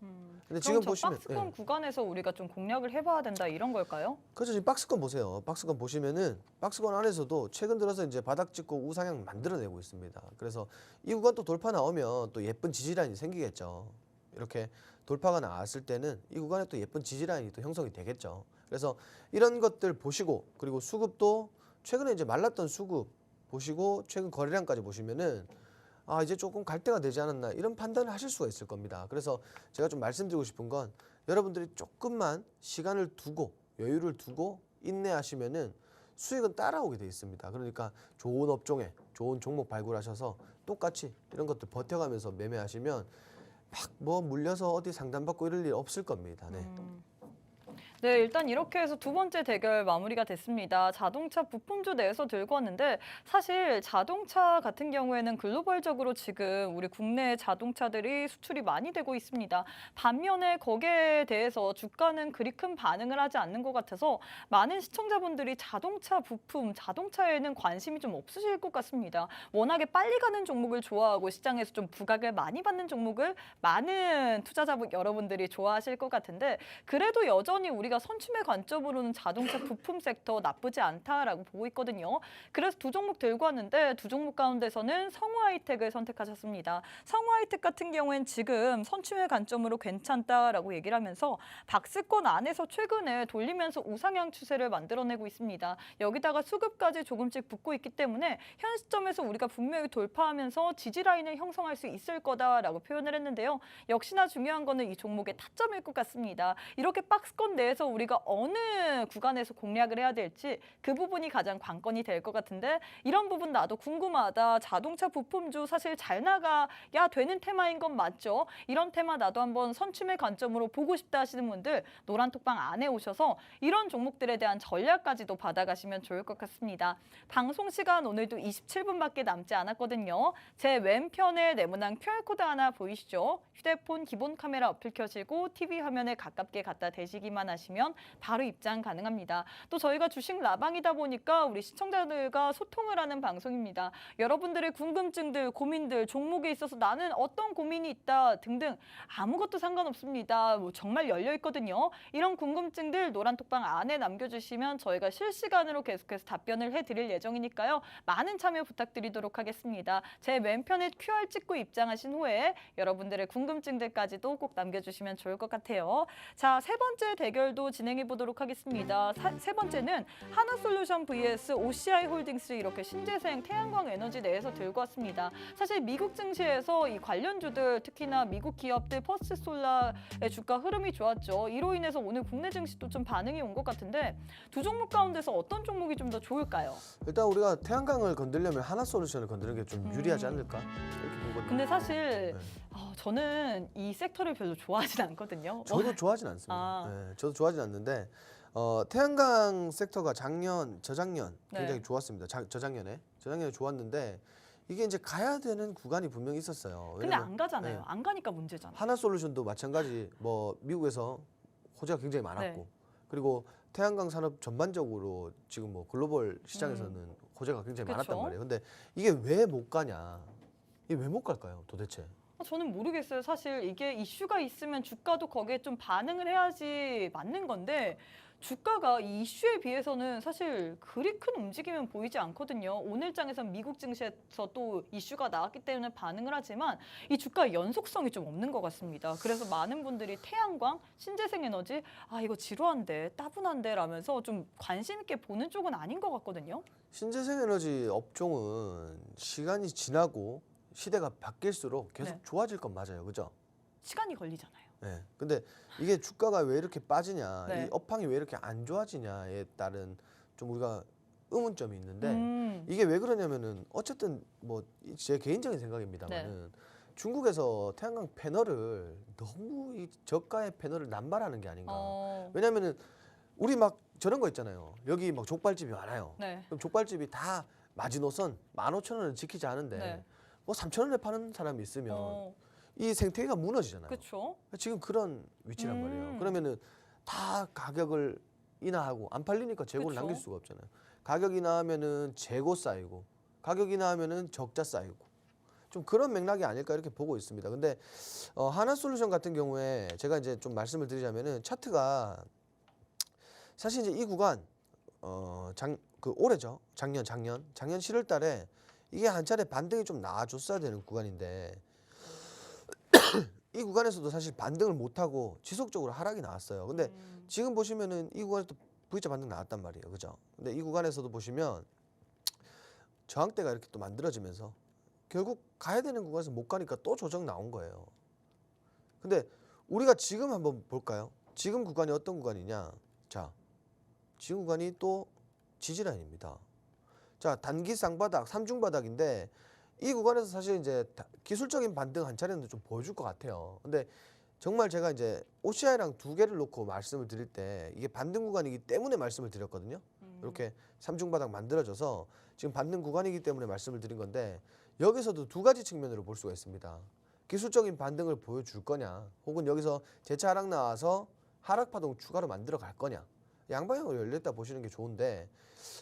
근데 지금 그럼 저 보시면 박스권 구간에서 우리가 좀 공략을 해봐야 된다 이런 걸까요? 그렇죠. 지금 박스권 보세요. 박스권 보시면은 박스권 안에서도 최근 들어서 이제 바닥 찍고 우상향 만들어내고 있습니다. 그래서 이 구간 또 돌파 나오면 또 예쁜 지지라인이 생기겠죠. 이렇게 돌파가 나왔을 때는 이 구간에 또 예쁜 지지라인이 또 형성이 되겠죠. 그래서 이런 것들 보시고 그리고 수급도 최근에 이제 말랐던 수급 보시고 최근 거래량까지 보시면은 아 이제 조금 갈 때가 되지 않았나 이런 판단을 하실 수가 있을 겁니다. 그래서 제가 좀 말씀드리고 싶은 건 여러분들이 조금만 시간을 두고 여유를 두고 인내하시면은 수익은 따라오게 돼 있습니다. 그러니까 좋은 업종에 좋은 종목 발굴하셔서 똑같이 이런 것들 버텨가면서 매매하시면 막 뭐 물려서 어디 상담받고 이럴 일 없을 겁니다. 네. 네, 일단 이렇게 해서 두 번째 대결 마무리가 됐습니다. 자동차 부품주 내에서 들고 왔는데 사실 자동차 같은 경우에는 글로벌적으로 지금 우리 국내 자동차들이 수출이 많이 되고 있습니다. 반면에 거기에 대해서 주가는 그리 큰 반응을 하지 않는 것 같아서 많은 시청자분들이 자동차 부품, 자동차에는 관심이 좀 없으실 것 같습니다. 워낙에 빨리 가는 종목을 좋아하고 시장에서 좀 부각을 많이 받는 종목을 많은 투자자분 여러분들이 좋아하실 것 같은데 그래도 여전히 우리가 선침의 관점으로는 자동차 부품 섹터 나쁘지 않다라고 보고 있거든요. 그래서 두 종목 들고 왔는데 두 종목 가운데서는 성우하이텍을 선택하셨습니다. 성우하이텍 같은 경우엔 지금 선침의 관점으로 괜찮다라고 얘기를 하면서 박스권 안에서 최근에 돌리면서 우상향 추세를 만들어내고 있습니다. 여기다가 수급까지 조금씩 붙고 있기 때문에 현 시점에서 우리가 분명히 돌파하면서 지지 라인을 형성할 수 있을 거다라고 표현을 했는데요. 역시나 중요한 거는 이 종목의 타점일 것 같습니다. 이렇게 박스권 내에서 우리가 어느 구간에서 공략을 해야 될지 그 부분이 가장 관건이 될 것 같은데 이런 부분 나도 궁금하다. 자동차 부품주 사실 잘 나가야 되는 테마인 건 맞죠? 이런 테마 나도 한번 선침의 관점으로 보고 싶다 하시는 분들 노란톡방 안에 오셔서 이런 종목들에 대한 전략까지도 받아가시면 좋을 것 같습니다. 방송 시간 오늘도 27분밖에 남지 않았거든요. 제 왼편에 네모난 QR코드 하나 보이시죠? 휴대폰 기본 카메라 어플 켜시고 TV 화면에 가깝게 갖다 대시기만 하시면 남겨주시면 바로 입장 가능합니다. 또 저희가 주식 라방이다 보니까 우리 시청자들과 소통을 하는 방송입니다. 여러분들의 궁금증들, 고민들, 종목에 있어서 나는 어떤 고민이 있다 등등 아무것도 상관없습니다. 뭐 정말 열려 있거든요. 이런 궁금증들 노란톡방 안에 남겨주시면 저희가 실시간으로 계속해서 답변을 해드릴 예정이니까요. 많은 참여 부탁드리도록 하겠습니다. 제 왼편에 QR 찍고 입장하신 후에 여러분들의 궁금증들까지도 꼭 남겨주시면 좋을 것 같아요. 자, 세 번째 대결도 진행해 보도록 하겠습니다. 세 번째는 하나솔루션 vs OCI 홀딩스 이렇게 신재생 태양광 에너지 내에서 들고 왔습니다. 사실 미국 증시에서 이 관련주들 특히나 미국 기업들 퍼스트솔라의 주가 흐름이 좋았죠. 이로 인해서 오늘 국내 증시도 좀 반응이 온 것 같은데 두 종목 가운데서 어떤 종목이 좀 더 좋을까요? 일단 우리가 태양광을 건드려면 하나솔루션을 건드리는 게 좀 유리하지 않을까 이렇게 보거든요. 근데 사실 네. 저는 이 섹터를 별로 좋아하진 않거든요. 저도 좋아하진 않습니다. 아. 네, 저도 좋아하진 않는데 태양광 섹터가 저작년 굉장히 네. 좋았습니다. 저작년에 좋았는데 이게 이제 가야 되는 구간이 분명히 있었어요. 근데 왜냐면 안 가잖아요. 네. 안 가니까 문제잖아요. 하나솔루션도 마찬가지. 뭐 미국에서 호재가 굉장히 많았고 네. 그리고 태양광 산업 전반적으로 지금 뭐 글로벌 시장에서는 호재가 굉장히 그쵸. 많았단 말이에요. 근데 이게 왜 못 가냐? 이게 왜 못 갈까요, 도대체? 저는 모르겠어요. 사실 이게 이슈가 있으면 주가도 거기에 좀 반응을 해야지 맞는 건데 주가가 이 이슈에 비해서는 사실 그리 큰 움직임은 보이지 않거든요. 오늘장에선 미국 증시에서 또 이슈가 나왔기 때문에 반응을 하지만 이 주가 연속성이 좀 없는 것 같습니다. 그래서 많은 분들이 태양광, 신재생 에너지 이거 지루한데 따분한데 라면서 좀 관심 있게 보는 쪽은 아닌 것 같거든요. 신재생 에너지 업종은 시간이 지나고 시대가 바뀔수록 계속 네. 좋아질 건 맞아요, 그죠? 시간이 걸리잖아요. 네. 근데 이게 주가가 왜 이렇게 빠지냐, 네. 이 업황이 왜 이렇게 안 좋아지냐에 따른 좀 우리가 의문점이 있는데 이게 왜 그러냐면은 어쨌든 뭐 제 개인적인 생각입니다만은 네. 중국에서 태양광 패널을 너무 이 저가의 패널을 남발하는 게 아닌가. 어, 왜냐면은 우리 막 저런 거 있잖아요. 여기 막 족발집이 많아요. 네. 그럼 족발집이 다 마지노선 15,000원을 지키지 않은데 네. 뭐 3,000원에 파는 사람이 있으면 어, 이 생태계가 무너지잖아요. 그렇죠. 지금 그런 위치란 말이에요. 음. 그러면은 다 가격을 인하하고 안 팔리니까 재고를 그쵸. 남길 수가 없잖아요. 가격 인하하면은 재고 쌓이고 가격 인하하면은 적자 쌓이고 좀 그런 맥락이 아닐까 이렇게 보고 있습니다. 근데 하나솔루션 같은 경우에 제가 이제 좀 말씀을 드리자면은 차트가 사실 이제 이 구간 올해죠. 작년 7월달에 이게 한 차례 반등이 좀 나와줬어야 되는 구간인데 이 구간에서도 사실 반등을 못하고 지속적으로 하락이 나왔어요. 근데 지금 보시면은 이 구간에서 V자 반등 나왔단 말이에요. 그죠? 근데 이 구간에서도 보시면 저항대가 이렇게 또 만들어지면서 결국 가야 되는 구간에서 못 가니까 또 조정 나온 거예요. 근데 우리가 지금 한번 볼까요? 지금 구간이 어떤 구간이냐? 자, 지금 구간이 또 지지라인입니다. 자, 단기 쌍바닥, 삼중바닥인데 이 구간에서 사실 이제 기술적인 반등 한 차례는 좀 보여줄 것 같아요. 근데 정말 제가 이제 OCI랑 두 개를 놓고 말씀을 드릴 때 이게 반등 구간이기 때문에 말씀을 드렸거든요. 이렇게 삼중바닥 만들어져서 지금 반등 구간이기 때문에 말씀을 드린 건데 여기서도 두 가지 측면으로 볼 수가 있습니다. 기술적인 반등을 보여줄 거냐, 혹은 여기서 재차 하락 나와서 하락 파동 추가로 만들어 갈 거냐, 양방향으로 열렸다 보시는 게 좋은데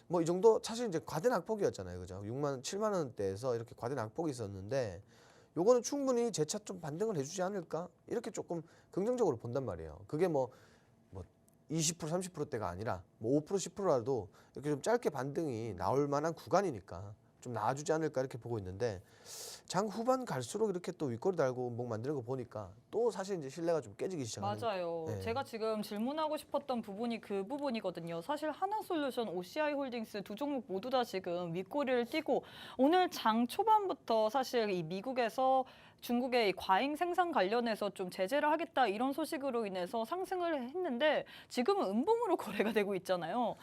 뭐 이 정도 사실 이제 과대 낙폭이었잖아요, 그죠? 7만 원대에서 이렇게 과대 낙폭이 있었는데 요거는 충분히 재차 좀 반등을 해주지 않을까 이렇게 조금 긍정적으로 본단 말이에요. 그게 뭐 20% 30%대가 아니라 뭐 5% 10%라도 이렇게 좀 짧게 반등이 나올 만한 구간이니까 좀 나아주지 않을까 이렇게 보고 있는데 장 후반 갈수록 이렇게 또 윗꼬리 달고 목 만드는 거 보니까 또 사실 이제 신뢰가 좀 깨지기 시작하는. 맞아요. 네. 제가 지금 질문하고 싶었던 부분이 그 부분이거든요. 사실 하나솔루션, OCI 홀딩스 두 종목 모두 다 지금 윗꼬리를 띄고 오늘 장 초반부터 사실 이 미국에서 중국의 이 과잉 생산 관련해서 좀 제재를 하겠다 이런 소식으로 인해서 상승을 했는데 지금은 음봉으로 거래가 되고 있잖아요.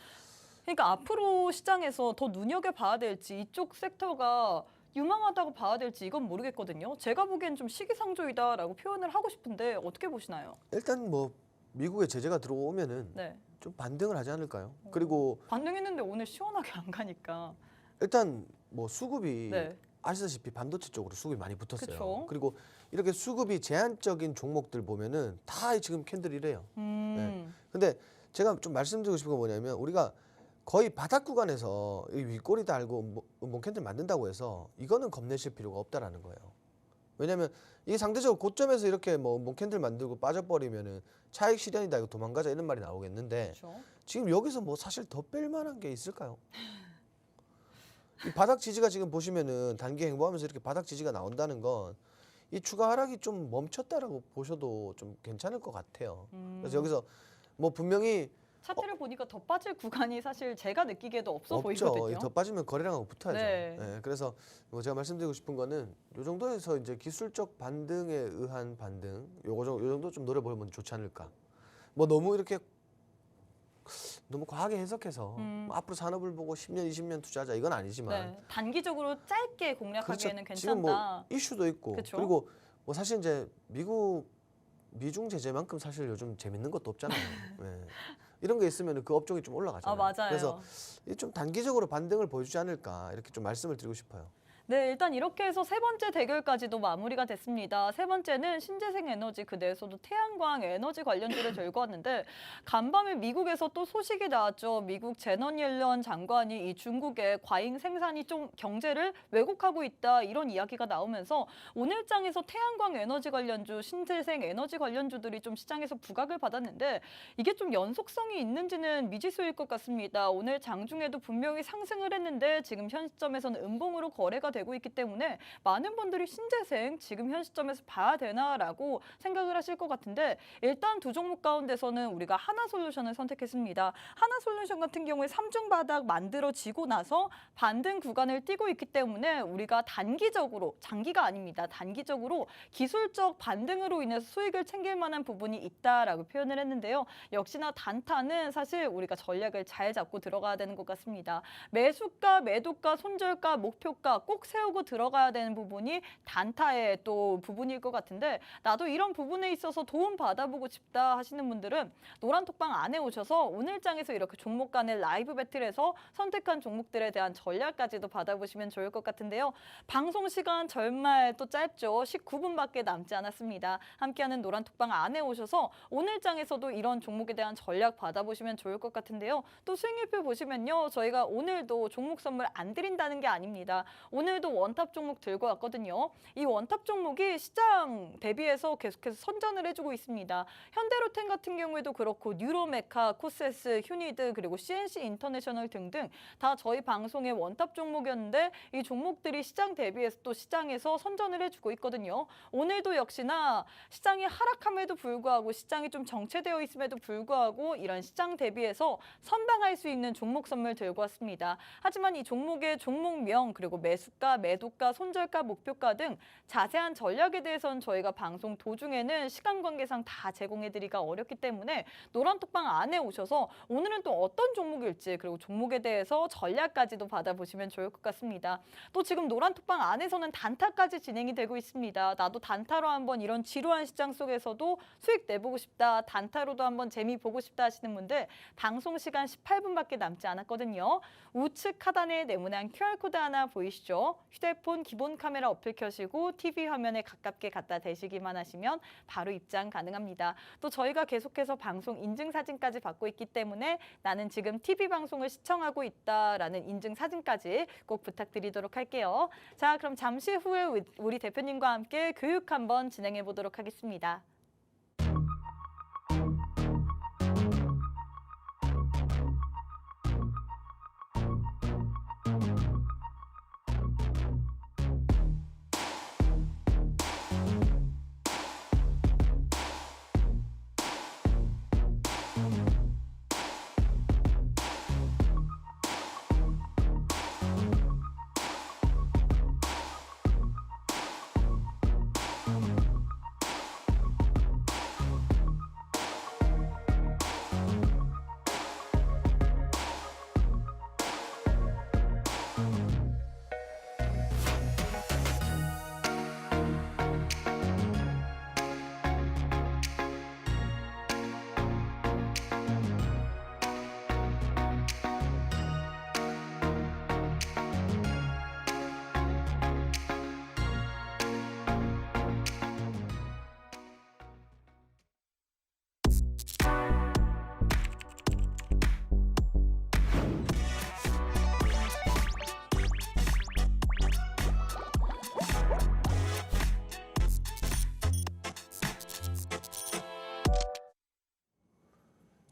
그러니까 앞으로 시장에서 더 눈여겨봐야 될지 이쪽 섹터가 유망하다고 봐야 될지 이건 모르겠거든요. 제가 보기엔 좀 시기상조이다라고 표현을 하고 싶은데 어떻게 보시나요? 일단 뭐 미국의 제재가 들어오면은 네. 좀 반등을 하지 않을까요? 그리고 반등했는데 오늘 시원하게 안 가니까. 일단 뭐 수급이 네. 아시다시피 반도체 쪽으로 수급이 많이 붙었어요. 그쵸. 그리고 이렇게 수급이 제한적인 종목들 보면은 다 지금 캔들이래요. 근데 제가 좀 말씀드리고 싶은 건 뭐냐면 우리가 거의 바닥 구간에서 이 윗꼬리 달고 몽캔들 만든다고 해서 이거는 겁내실 필요가 없다라는 거예요. 왜냐면 이게 상대적으로 고점에서 이렇게 뭐 몽캔들 만들고 빠져버리면은 차익 실현이다 이거 도망가자 이런 말이 나오겠는데 그렇죠. 지금 여기서 뭐 사실 더 뺄 만한 게 있을까요? 이 바닥 지지가 지금 보시면은 단기 행보하면서 이렇게 바닥 지지가 나온다는 건 이 추가 하락이 좀 멈췄다라고 보셔도 좀 괜찮을 것 같아요. 그래서 여기서 뭐 분명히 차트를 보니까 더 빠질 구간이 사실 제가 느끼기에도 없어 없죠. 보이거든요. 더 빠지면 거래량하고 붙어야죠. 네. 예, 그래서 뭐 제가 말씀드리고 싶은 거는 요 정도에서 이제 기술적 반등에 의한 반등, 요 정도 좀 노려보면 좋지 않을까. 뭐 너무 이렇게 너무 과하게 해석해서 뭐 앞으로 산업을 보고 10년, 20년 투자하자 이건 아니지만 네, 단기적으로 짧게 공략하기에는 그렇죠. 지금 괜찮다. 뭐 이슈도 있고 그쵸? 그리고 뭐 사실 이제 미중 제재만큼 사실 요즘 재밌는 것도 없잖아요. 예. 이런 게 있으면 그 업종이 좀 올라가잖아요. 맞아요. 그래서 이좀 단기적으로 반등을 보여주지 않을까 이렇게 좀 말씀을 드리고 싶어요. 네, 일단 이렇게 해서 세 번째 대결까지도 마무리가 됐습니다. 세 번째는 신재생 에너지, 그 내에서도 태양광 에너지 관련주를 들고 왔는데 간밤에 미국에서 또 소식이 나왔죠. 미국 제넌 옐런 장관이 이 중국의 과잉 생산이 좀 경제를 왜곡하고 있다 이런 이야기가 나오면서 오늘 장에서 태양광 에너지 관련주, 신재생 에너지 관련주들이 좀 시장에서 부각을 받았는데 이게 좀 연속성이 있는지는 미지수일 것 같습니다. 오늘 장중에도 분명히 상승을 했는데 지금 현 시점에서는 음봉으로 거래가 되고 있기 때문에 많은 분들이 신재생 지금 현 시점에서 봐야 되나라고 생각을 하실 것 같은데 일단 두 종목 가운데서는 우리가 하나솔루션을 선택했습니다. 하나솔루션 같은 경우에 3중 바닥 만들어지고 나서 반등 구간을 띄고 있기 때문에 우리가 단기적으로 장기가 아닙니다. 단기적으로 기술적 반등으로 인해서 수익을 챙길 만한 부분이 있다라고 표현을 했는데요. 역시나 단타는 사실 우리가 전략을 잘 잡고 들어가야 되는 것 같습니다. 매수가, 매도가, 손절가, 목표가 꼭 세우고 들어가야 되는 부분이 단타의 또 부분일 것 같은데 나도 이런 부분에 있어서 도움 받아보고 싶다 하시는 분들은 노란톡방 안에 오셔서 오늘 장에서 이렇게 종목 간의 라이브 배틀에서 선택한 종목들에 대한 전략까지도 받아보시면 좋을 것 같은데요. 방송 시간 정말 또 짧죠. 19분밖에 남지 않았습니다. 함께하는 노란톡방 안에 오셔서 오늘 장에서도 이런 종목에 대한 전략 받아보시면 좋을 것 같은데요. 또 수익률표 보시면요. 저희가 오늘도 종목 선물 안 드린다는 게 아닙니다. 오늘도 원탑 종목 들고 왔거든요. 이 원탑 종목이 시장 대비해서 계속해서 선전을 해주고 있습니다. 현대로템 같은 경우에도 그렇고 뉴로메카, 코세스, 휴니드 그리고 CNC 인터내셔널 등등 다 저희 방송의 원탑 종목이었는데 이 종목들이 시장 대비해서 또 시장에서 선전을 해주고 있거든요. 오늘도 역시나 시장이 하락함에도 불구하고 시장이 좀 정체되어 있음에도 불구하고 이런 시장 대비해서 선방할 수 있는 종목 선물 들고 왔습니다. 하지만 이 종목의 종목명 그리고 매수가, 매도가, 손절가, 목표가 등 자세한 전략에 대해서는 저희가 방송 도중에는 시간 관계상 다 제공해드리기가 어렵기 때문에 노란톡방 안에 오셔서 오늘은 또 어떤 종목일지 그리고 종목에 대해서 전략까지도 받아보시면 좋을 것 같습니다. 또 지금 노란톡방 안에서는 단타까지 진행이 되고 있습니다. 나도 단타로 한번 이런 지루한 시장 속에서도 수익 내보고 싶다, 단타로도 한번 재미 보고 싶다 하시는 분들 방송 시간 18분밖에 남지 않았거든요. 우측 하단에 네모난 QR코드 하나 보이시죠? 휴대폰 기본 카메라 어플 켜시고 TV 화면에 가깝게 갖다 대시기만 하시면 바로 입장 가능합니다. 또 저희가 계속해서 방송 인증사진까지 받고 있기 때문에 나는 지금 TV 방송을 시청하고 있다라는 인증사진까지 꼭 부탁드리도록 할게요. 자, 그럼 잠시 후에 우리 대표님과 함께 교육 한번 진행해 보도록 하겠습니다.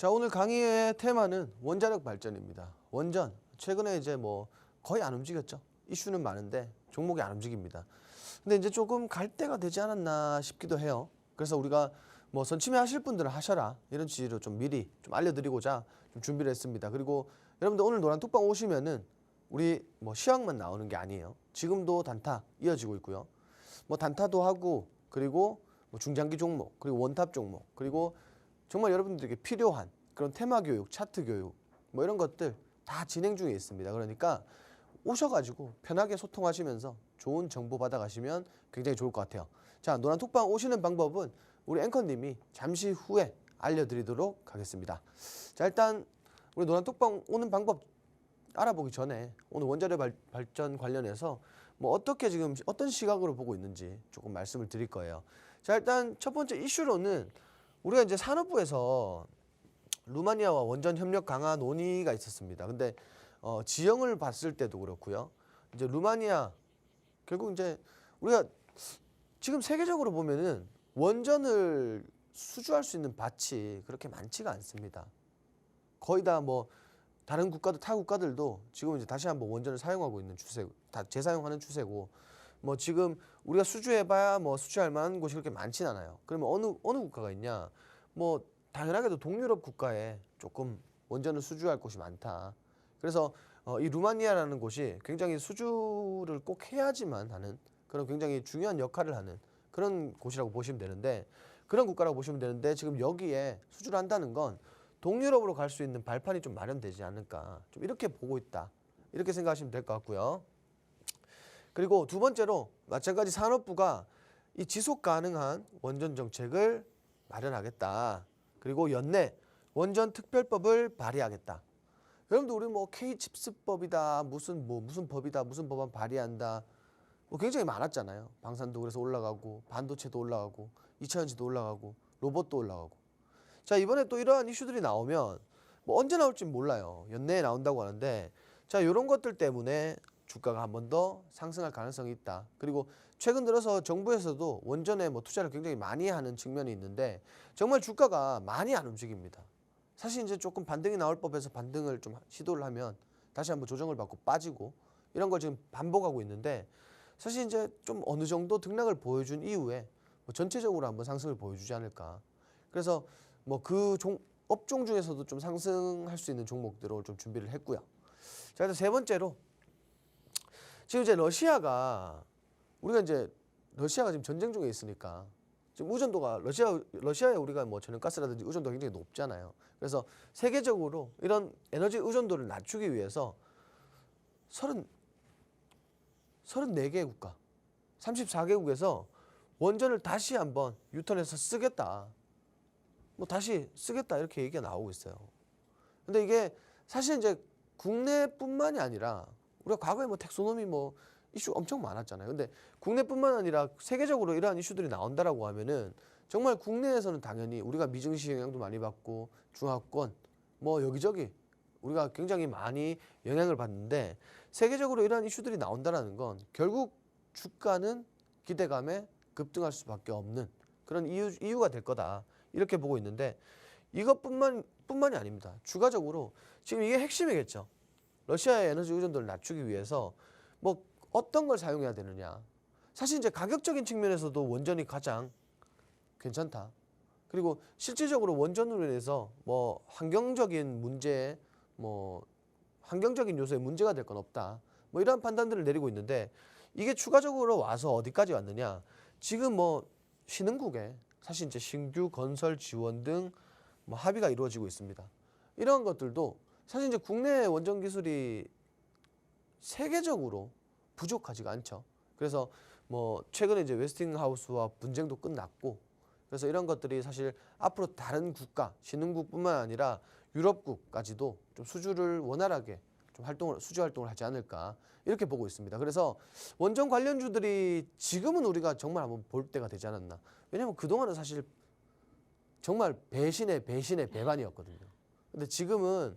자, 오늘 강의의 테마는 원자력 발전입니다. 원전 최근에 이제 뭐 거의 안 움직였죠. 이슈는 많은데 종목이 안 움직입니다. 근데 이제 조금 갈 때가 되지 않았나 싶기도 해요. 그래서 우리가 뭐 선침해 하실 분들은 하셔라 이런 취지로 좀 미리 좀 알려드리고자 좀 준비를 했습니다. 그리고 여러분들 오늘 노란 톡방 오시면은 우리 뭐 시황만 나오는 게 아니에요. 지금도 단타 이어지고 있고요. 뭐 단타도 하고 그리고 뭐 중장기 종목 그리고 원탑 종목 그리고 정말 여러분들에게 필요한 그런 테마 교육, 차트 교육 뭐 이런 것들 다 진행 중에 있습니다. 그러니까 오셔가지고 편하게 소통하시면서 좋은 정보 받아가시면 굉장히 좋을 것 같아요. 자, 노란 톡방 오시는 방법은 우리 앵커님이 잠시 후에 알려드리도록 하겠습니다. 자, 일단 우리 노란 톡방 오는 방법 알아보기 전에 오늘 원자력 발전 관련해서 뭐 어떻게 지금 어떤 시각으로 보고 있는지 조금 말씀을 드릴 거예요. 자, 일단 첫 번째 이슈로는 우리가 이제 산업부에서 루마니아와 원전 협력 강화 논의가 있었습니다. 근데 지형을 봤을 때도 그렇고요. 이제 루마니아 결국 이제 우리가 지금 세계적으로 보면은 원전을 수주할 수 있는 밭이 그렇게 많지가 않습니다. 거의 다 뭐 다른 국가들 타 국가들도 지금 이제 다시 한번 원전을 사용하고 있는 추세, 다 재사용하는 추세고 뭐 지금 우리가 수주해봐야 뭐 수주할 만한 곳이 그렇게 많진 않아요. 그러면 어느 국가가 있냐? 뭐 당연하게도 동유럽 국가에 조금 원전을 수주할 곳이 많다. 그래서 이 루마니아라는 곳이 굉장히 수주를 꼭 해야지만 하는 그런 굉장히 중요한 역할을 하는 그런 곳이라고 보시면 되는데 그런 국가라고 보시면 되는데 지금 여기에 수주를 한다는 건 동유럽으로 갈 수 있는 발판이 좀 마련되지 않을까 좀 이렇게 보고 있다. 이렇게 생각하시면 될 것 같고요. 그리고 두 번째로 마찬가지 산업부가 이 지속 가능한 원전 정책을 마련하겠다. 그리고 연내 원전 특별법을 발의하겠다. 여러분들 우리 뭐 K칩스법이다 무슨 법이다 무슨 법안 발의한다 뭐 굉장히 많았잖아요. 방산도 그래서 올라가고 반도체도 올라가고 2차전지도 올라가고 로봇도 올라가고. 자, 이번에 또 이러한 이슈들이 나오면 뭐 언제 나올지 몰라요. 연내에 나온다고 하는데 자, 이런 것들 때문에 주가가 한 번 더 상승할 가능성이 있다. 그리고 최근 들어서 정부에서도 원전에 뭐 투자를 굉장히 많이 하는 측면이 있는데 정말 주가가 많이 안 움직입니다. 사실 이제 조금 반등이 나올 법해서 반등을 좀 시도를 하면 다시 한번 조정을 받고 빠지고 이런 걸 지금 반복하고 있는데 사실 이제 좀 어느 정도 등락을 보여준 이후에 뭐 전체적으로 한번 상승을 보여주지 않을까. 그래서 뭐 그 업종 중에서도 좀 상승할 수 있는 종목들을 좀 준비를 했고요. 자, 일단 세 번째로 지금 이제 러시아가 지금 전쟁 중에 있으니까 지금 의존도가 러시아에 우리가 뭐 천연가스라든지 의존도가 굉장히 높잖아요. 그래서 세계적으로 이런 에너지 의존도를 낮추기 위해서 34개 국가, 34개국에서 원전을 다시 한번 유턴해서 쓰겠다. 뭐 다시 쓰겠다 이렇게 얘기가 나오고 있어요. 근데 이게 사실 이제 국내뿐만이 아니라 우리가 과거에 뭐 텍소노미 뭐 이슈 엄청 많았잖아요. 근데 국내뿐만 아니라 세계적으로 이러한 이슈들이 나온다라고 하면은 정말 국내에서는 당연히 우리가 미증시 영향도 많이 받고 중화권 뭐 여기저기 우리가 굉장히 많이 영향을 받는데 세계적으로 이러한 이슈들이 나온다라는 건 결국 주가는 기대감에 급등할 수밖에 없는 그런 이유가 될 거다. 이렇게 보고 있는데 이것뿐만이 아닙니다. 추가적으로 지금 이게 핵심이겠죠. 러시아의 에너지 의존도를 낮추기 위해서 뭐 어떤 걸 사용해야 되느냐. 사실 이제 가격적인 측면에서도 원전이 가장 괜찮다. 그리고 실질적으로 원전으로 인해서 뭐 환경적인 문제, 뭐 환경적인 요소에 문제가 될 건 없다. 뭐 이런 판단들을 내리고 있는데 이게 추가적으로 와서 어디까지 왔느냐. 지금 뭐 신흥국에 사실 이제 신규 건설 지원 등 뭐 합의가 이루어지고 있습니다. 이런 것들도 사실 이제 국내 원전 기술이 세계적으로 부족하지가 않죠. 그래서 뭐 최근에 이제 웨스팅하우스와 분쟁도 끝났고 그래서 이런 것들이 사실 앞으로 다른 국가, 신흥국뿐만 아니라 유럽국까지도 좀 수주를 원활하게 좀 수주 활동을 하지 않을까 이렇게 보고 있습니다. 그래서 원전 관련주들이 지금은 우리가 정말 한번 볼 때가 되지 않았나. 왜냐하면 그동안은 사실 정말 배신의 배반이었거든요. 근데 지금은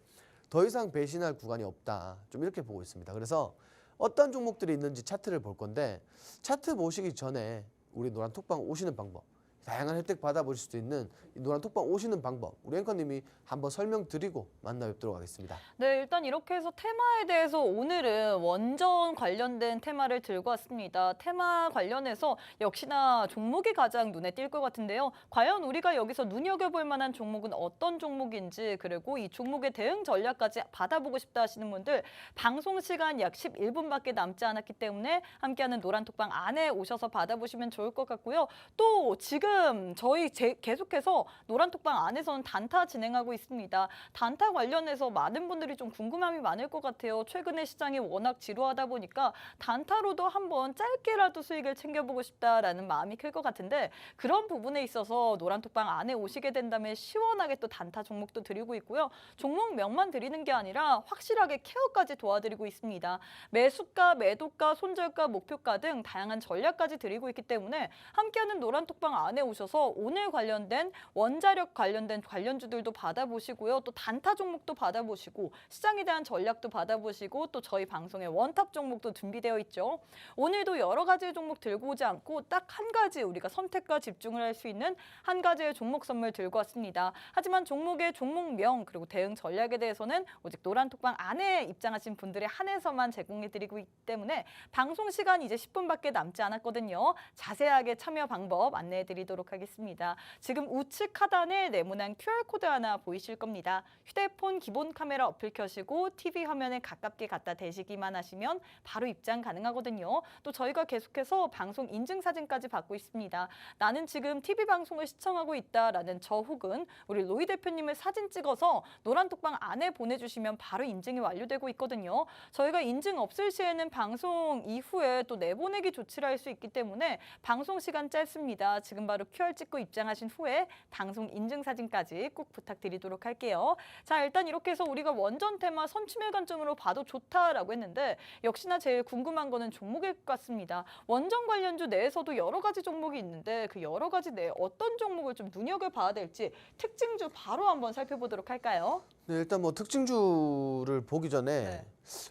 더 이상 배신할 구간이 없다. 좀 이렇게 보고 있습니다. 그래서 어떤 종목들이 있는지 차트를 볼 건데 차트 보시기 전에 우리 노란 톡방 오시는 방법 다양한 혜택 받아보실 수도 있는 이 노란톡방 오시는 방법 우리 앵커님이 한번 설명드리고 만나 뵙도록 하겠습니다. 네, 일단 이렇게 해서 테마에 대해서 오늘은 원전 관련된 테마를 들고 왔습니다. 테마 관련해서 역시나 종목이 가장 눈에 띌 것 같은데요. 과연 우리가 여기서 눈여겨볼 만한 종목은 어떤 종목인지 그리고 이 종목의 대응 전략까지 받아보고 싶다 하시는 분들 방송 시간 약 11분밖에 남지 않았기 때문에 함께하는 노란톡방 안에 오셔서 받아보시면 좋을 것 같고요. 또 지금 저희 계속해서 노란톡방 안에서는 단타 진행하고 있습니다. 단타 관련해서 많은 분들이 좀 궁금함이 많을 것 같아요. 최근에 시장이 워낙 지루하다 보니까 단타로도 한번 짧게라도 수익을 챙겨보고 싶다라는 마음이 클 것 같은데 그런 부분에 있어서 노란톡방 안에 오시게 된다면 시원하게 또 단타 종목도 드리고 있고요. 종목명만 드리는 게 아니라 확실하게 케어까지 도와드리고 있습니다. 매수가, 매도가, 손절가, 목표가 등 다양한 전략까지 드리고 있기 때문에 함께하는 노란톡방 안에 오셔서 오늘 관련된 원자력 관련된 관련주들도 받아보시고요. 또 단타 종목도 받아보시고 시장에 대한 전략도 받아보시고 또 저희 방송의 원탑 종목도 준비되어 있죠. 오늘도 여러 가지의 종목 들고 오지 않고 딱 한 가지 우리가 선택과 집중을 할 수 있는 한 가지의 종목 선물 들고 왔습니다. 하지만 종목의 종목명 그리고 대응 전략에 대해서는 오직 노란톡방 안에 입장하신 분들에 한해서만 제공해드리고 있기 때문에 방송 시간 이제 10분밖에 남지 않았거든요. 자세하게 참여 방법 안내해드리도록 하겠습니다. 지금 우측 하단에 네모난 QR코드 하나 보이실 겁니다. 휴대폰 기본 카메라 어플 켜시고 TV 화면에 가깝게 갖다 대시기만 하시면 바로 입장 가능하거든요. 또 저희가 계속해서 방송 인증 사진까지 받고 있습니다. 나는 지금 TV 방송을 시청하고 있다라는 저 혹은 우리 로이 대표님의 사진 찍어서 노란톡방 안에 보내주시면 바로 인증이 완료되고 있거든요. 저희가 인증 없을 시에는 방송 이후에 또 내보내기 조치를 할 수 있기 때문에 방송 시간 짧습니다. 지금 바로 QR 찍고 입장하신 후에 방송 인증 사진까지 꼭 부탁드리도록 할게요. 자, 일단 이렇게 해서 우리가 원전 테마 선취매 관점으로 봐도 좋다라고 했는데 역시나 제일 궁금한 거는 종목일 것 같습니다. 원전 관련주 내에서도 여러 가지 종목이 있는데 그 여러 가지 내에 어떤 종목을 좀 눈여겨봐야 될지 특징주 바로 한번 살펴보도록 할까요? 네, 일단 뭐 특징주를 보기 전에 네.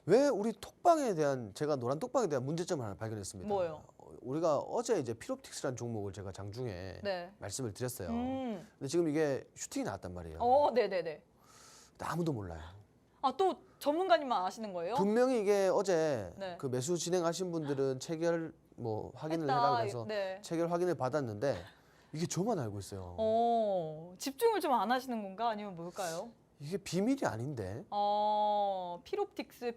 왜 우리 톡방에 대한 제가 노란톡방에 대한 문제점을 하나 발견했습니다. 뭐요? 우리가 어제 이제 필옵틱스라는 종목을 제가 장중에 네. 말씀을 드렸어요. 근데 지금 이게 슈팅이 나왔단 말이에요. 네네네. 근데 아무도 몰라요. 아, 또 전문가님만 아시는 거예요? 분명히 이게 어제 네. 그 매수 진행하신 분들은 체결 뭐 확인을 했다. 해라 그래서 네. 체결 확인을 받았는데 이게 저만 알고 있어요. 집중을 좀 안 하시는 건가? 아니면 뭘까요? 이게 비밀이 아닌데 필옵틱스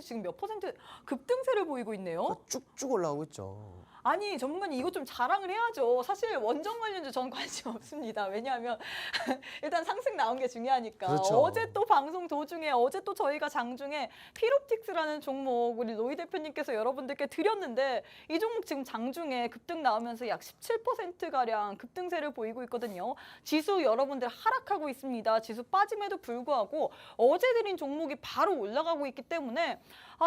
지금 몇 퍼센트 급등세를 보이고 있네요. 쭉쭉 올라오고 있죠. 아니, 전문가님 이거 좀 자랑을 해야죠. 사실 원전 관련주 전 관심 없습니다. 왜냐하면 일단 상승 나온 게 중요하니까. 그렇죠. 어제 또 방송 도중에 어제 또 저희가 장중에 필옵틱스라는 종목 우리 로이 대표님께서 여러분들께 드렸는데 이 종목 지금 장중에 급등 나오면서 약 17%가량 급등세를 보이고 있거든요. 지수 여러분들 하락하고 있습니다. 지수 빠짐에도 불구하고 어제 드린 종목이 바로 올라가고 있기 때문에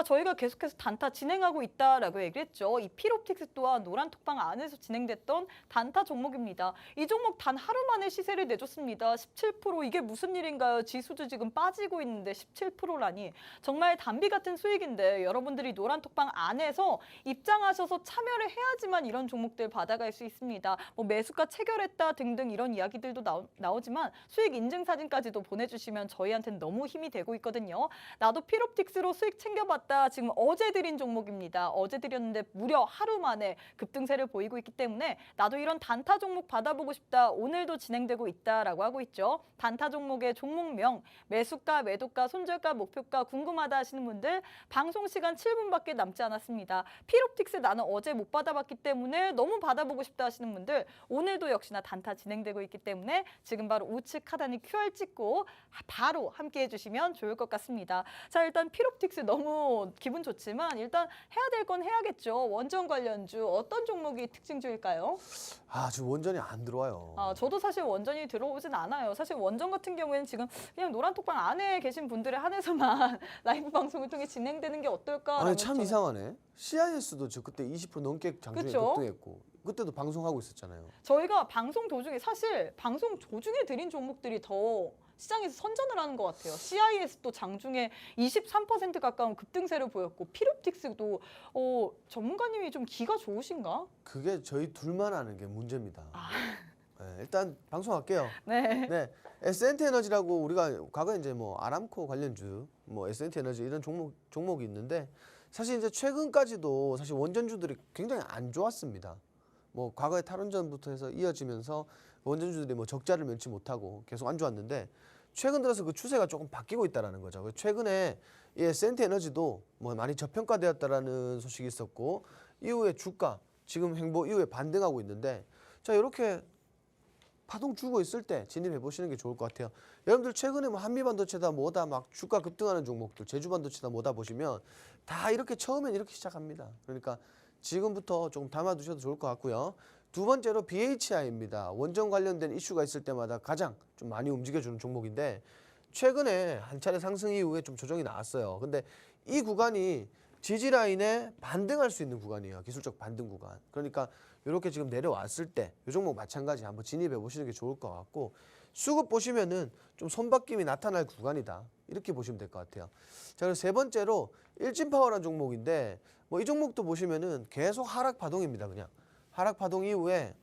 저희가 계속해서 단타 진행하고 있다라고 얘기를 했죠. 이 필옵틱스 또한 노란톡방 안에서 진행됐던 단타 종목입니다. 이 종목 단 하루 만에 시세를 내줬습니다. 17% 이게 무슨 일인가요? 지수도 지금 빠지고 있는데 17%라니 정말 단비 같은 수익인데 여러분들이 노란톡방 안에서 입장하셔서 참여를 해야지만 이런 종목들 받아갈 수 있습니다. 뭐 매수가 체결했다 등등 이런 이야기들도 나오지만 수익 인증 사진까지도 보내주시면 저희한테는 너무 힘이 되고 있거든요. 나도 필옵틱스로 수익 챙겨봤다. 지금 어제 드린 종목입니다. 어제 드렸는데 무려 하루 만에 급등세를 보이고 있기 때문에 나도 이런 단타 종목 받아보고 싶다. 오늘도 진행되고 있다라고 하고 있죠. 단타 종목의 종목명, 매수가, 매도가, 손절가, 목표가 궁금하다 하시는 분들 방송 시간 7분밖에 남지 않았습니다. 필옵틱스 나는 어제 못 받아봤기 때문에 너무 받아보고 싶다 하시는 분들 오늘도 역시나 단타 진행되고 있기 때문에 지금 바로 우측 하단에 QR 찍고 바로 함께 해주시면 좋을 것 같습니다. 자, 일단 필옵틱스 너무 기분 좋지만 일단 해야 될 건 해야겠죠. 원전 관련주 어떤 종목이 특징주일까요? 지금 원전이 안 들어와요. 저도 사실 원전이 들어오진 않아요. 사실 원전 같은 경우에는 지금 그냥 노란톡방 안에 계신 분들에 한해서만 라이브 방송을 통해 진행되는 게 어떨까? 아니 참 이상하네. CIS도 저 그때 20% 넘게 장중에 그쵸? 급등했고 그때도 방송하고 있었잖아요. 저희가 방송 도중에 사실 방송 도중에 드린 종목들이 더 시장에서 선전을 하는 것 같아요. CIS도 장중에 23% 가까운 급등세를 보였고 필옵틱스도 전문가님이 좀 기가 좋으신가? 그게 저희 둘만 아는 게 문제입니다. 일단 방송할게요. 네. 네, S&T 에너지라고 우리가 과거에 이제 뭐 아람코 관련주, 뭐 S&T 에너지 이런 종목이 있는데 사실 이제 최근까지도 사실 원전주들이 굉장히 안 좋았습니다. 뭐 과거에 탈원전부터 해서 이어지면서 원전주들이 뭐 적자를 면치 못하고 계속 안 좋았는데 최근 들어서 그 추세가 조금 바뀌고 있다라는 거죠. 최근에 이 S&T 에너지도 뭐 많이 저평가되었다라는 소식이 있었고 이후에 주가 지금 횡보 이후에 반등하고 있는데 자 이렇게 파동 주고 있을 때 진입해 보시는 게 좋을 것 같아요. 여러분들 최근에 뭐 한미반도체다 뭐다 막 주가 급등하는 종목들, 제주반도체다 뭐다 보시면 다 이렇게 처음엔 이렇게 시작합니다. 그러니까 지금부터 조금 담아두셔도 좋을 것 같고요. 두 번째로 BHI입니다. 원전 관련된 이슈가 있을 때마다 가장 좀 많이 움직여주는 종목인데 최근에 한 차례 상승 이후에 좀 조정이 나왔어요. 근데 이 구간이 지지 라인에 반등할 수 있는 구간이에요. 기술적 반등 구간. 그러니까 이렇게 지금 내려왔을 때 이 종목 마찬가지 한번 진입해 보시는 게 좋을 것 같고 수급 보시면은 좀 손바뀜이 나타날 구간이다. 이렇게 보시면 될 것 같아요. 자, 그리고 세 번째로 일진파워라는 종목인데 뭐 이 종목도 보시면은 계속 하락 파동입니다. 그냥 하락 파동 이후에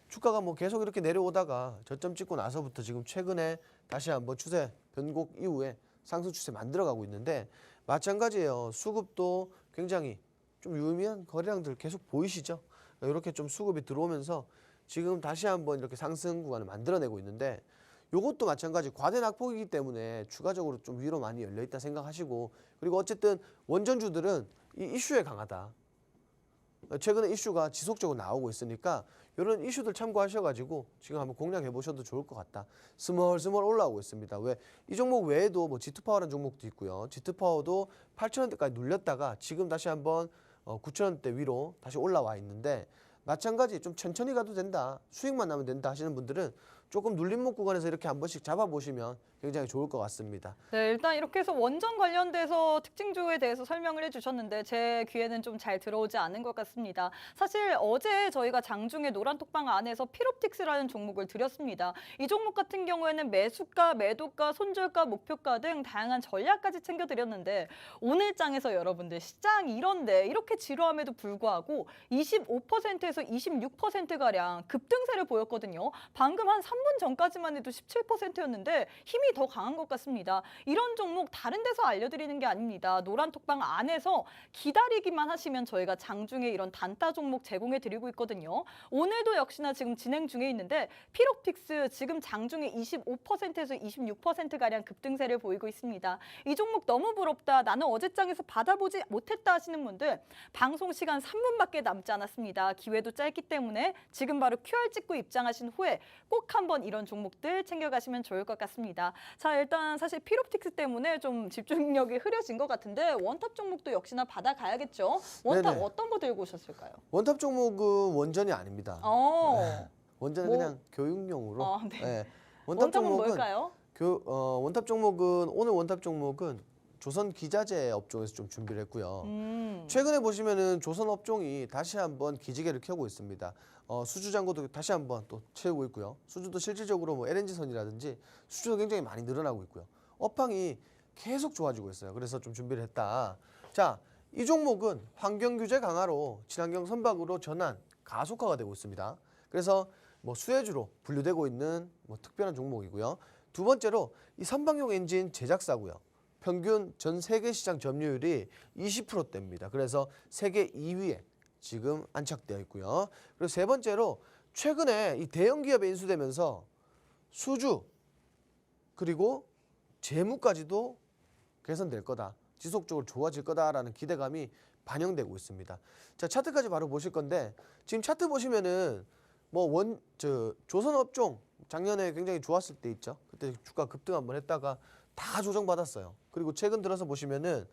주가가 뭐 계속 이렇게 내려오다가 저점 찍고 나서부터 지금 최근에 다시 한번 추세 변곡 이후에 상승 추세 만들어가고 있는데 마찬가지예요. 수급도 굉장히 좀 유의미한 거래량들 계속 보이시죠? 이렇게 좀 수급이 들어오면서 지금 다시 한번 이렇게 상승 구간을 만들어내고 있는데 이것도 마찬가지 과대 낙폭이기 때문에 추가적으로 좀 위로 많이 열려있다 생각하시고 그리고 어쨌든 원전주들은 이 이슈에 강하다. 최근에 이슈가 지속적으로 나오고 있으니까 이런 이슈들 참고하셔가지고 지금 한번 공략해 보셔도 좋을 것 같다. 스멀스멀 올라오고 있습니다. 왜 이 종목 외에도 뭐 G2파워라는 종목도 있고요. G2파워도 8,000원대까지 눌렸다가 지금 다시 한번 9,000원대 위로 다시 올라와 있는데 마찬가지 좀 천천히 가도 된다. 수익만 나면 된다 하시는 분들은 조금 눌림목 구간에서 이렇게 한 번씩 잡아보시면 굉장히 좋을 것 같습니다. 네, 일단 이렇게 해서 원전 관련돼서 특징주에 대해서 설명을 해주셨는데 제 귀에는 좀 잘 들어오지 않은 것 같습니다. 사실 어제 저희가 장중에 노란톡방 안에서 피롭틱스라는 종목을 드렸습니다. 이 종목 같은 경우에는 매수가, 매도가, 손절가, 목표가 등 다양한 전략까지 챙겨드렸는데 오늘 장에서 여러분들 시장 이런데 이렇게 지루함에도 불구하고 25%에서 26%가량 급등세를 보였거든요. 방금 한 3분 전까지만 해도 17%였는데 힘이 더 강한 것 같습니다. 이런 종목 다른 데서 알려드리는 게 아닙니다. 노란톡방 안에서 기다리기만 하시면 저희가 장중에 이런 단타 종목 제공해드리고 있거든요. 오늘도 역시나 지금 진행 중에 있는데 피롭틱스 지금 장중에 25%에서 26%가량 급등세를 보이고 있습니다. 이 종목 너무 부럽다. 나는 어제장에서 받아보지 못했다 하시는 분들 방송 시간 3분밖에 남지 않았습니다. 기회도 짧기 때문에 지금 바로 QR 찍고 입장하신 후에 꼭 한번 이런 종목들 챙겨가시면 좋을 것 같습니다. 자, 일단 사실 피롭틱스 때문에 좀 집중력이 흐려진 것 같은데 원탑 종목도 역시나 받아가야겠죠. 원탑 네네. 어떤 거 들고 오셨을까요? 원탑 종목은 원전이 아닙니다. 어, 원전은 뭐- 그냥 교육용으로. 네. 네. 원탑은 뭘까요? 원탑 종목은 오늘 원탑 종목은 조선 기자재 업종에서 좀 준비를 했고요. 최근에 보시면은 조선 업종이 다시 한번 기지개를 켜고 있습니다. 수주 잔고도 다시 한번 또 채우고 있고요. 수주도 실질적으로 뭐 LNG선이라든지 수주도 굉장히 많이 늘어나고 있고요. 업황이 계속 좋아지고 있어요. 그래서 좀 준비를 했다. 자, 이 종목은 환경 규제 강화로 친환경 선박으로 전환 가속화가 되고 있습니다. 그래서 뭐 수혜주로 분류되고 있는 뭐 특별한 종목이고요. 두 번째로 이 선박용 엔진 제작사고요. 평균 전 세계 시장 점유율이 20%대입니다. 그래서 세계 2위에 지금 안착되어 있고요. 그리고 세 번째로 최근에 이 대형 기업에 인수되면서 수주 그리고 재무까지도 개선될 거다. 지속적으로 좋아질 거다라는 기대감이 반영되고 있습니다. 자, 차트까지 바로 보실 건데 지금 차트 보시면은 뭐 조선 업종 작년에 굉장히 좋았을 때 있죠. 그때 주가 급등 한번 했다가 다 조정받았어요. 그리고 최근 들어서 보시면은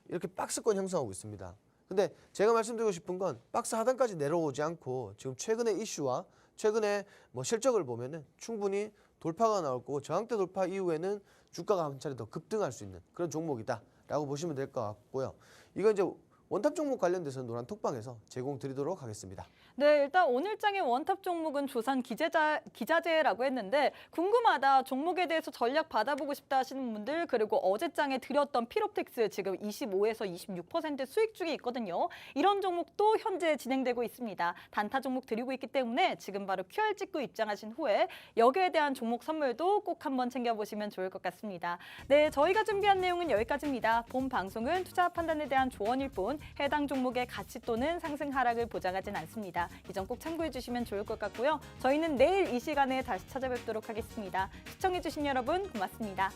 이렇게 박스권 형성하고 있습니다. 근데 제가 말씀드리고 싶은 건 박스 하단까지 내려오지 않고 지금 최근의 이슈와 최근에 뭐 실적을 보면은 충분히 돌파가 나올 거고 저항대 돌파 이후에는 주가가 한 차례 더 급등할 수 있는 그런 종목이다라고 보시면 될 것 같고요. 이건 이제 원탑 종목 관련돼서 노란 톡방에서 제공 드리도록 하겠습니다. 네, 일단 오늘 장의 원탑 종목은 조선 기자재라고 했는데 궁금하다, 종목에 대해서 전략 받아보고 싶다 하시는 분들, 그리고 어제 장에 드렸던 필옵텍스 지금 25에서 26% 수익 중에 있거든요. 이런 종목도 현재 진행되고 있습니다. 단타 종목 드리고 있기 때문에 지금 바로 QR 찍고 입장하신 후에 여기에 대한 종목 선물도 꼭 한번 챙겨보시면 좋을 것 같습니다. 네, 저희가 준비한 내용은 여기까지입니다. 본 방송은 투자 판단에 대한 조언일 뿐 해당 종목의 가치 또는 상승 하락을 보장하진 않습니다. 이 점 꼭 참고해 주시면 좋을 것 같고요. 저희는 내일 이 시간에 다시 찾아뵙도록 하겠습니다. 시청해 주신 여러분 고맙습니다.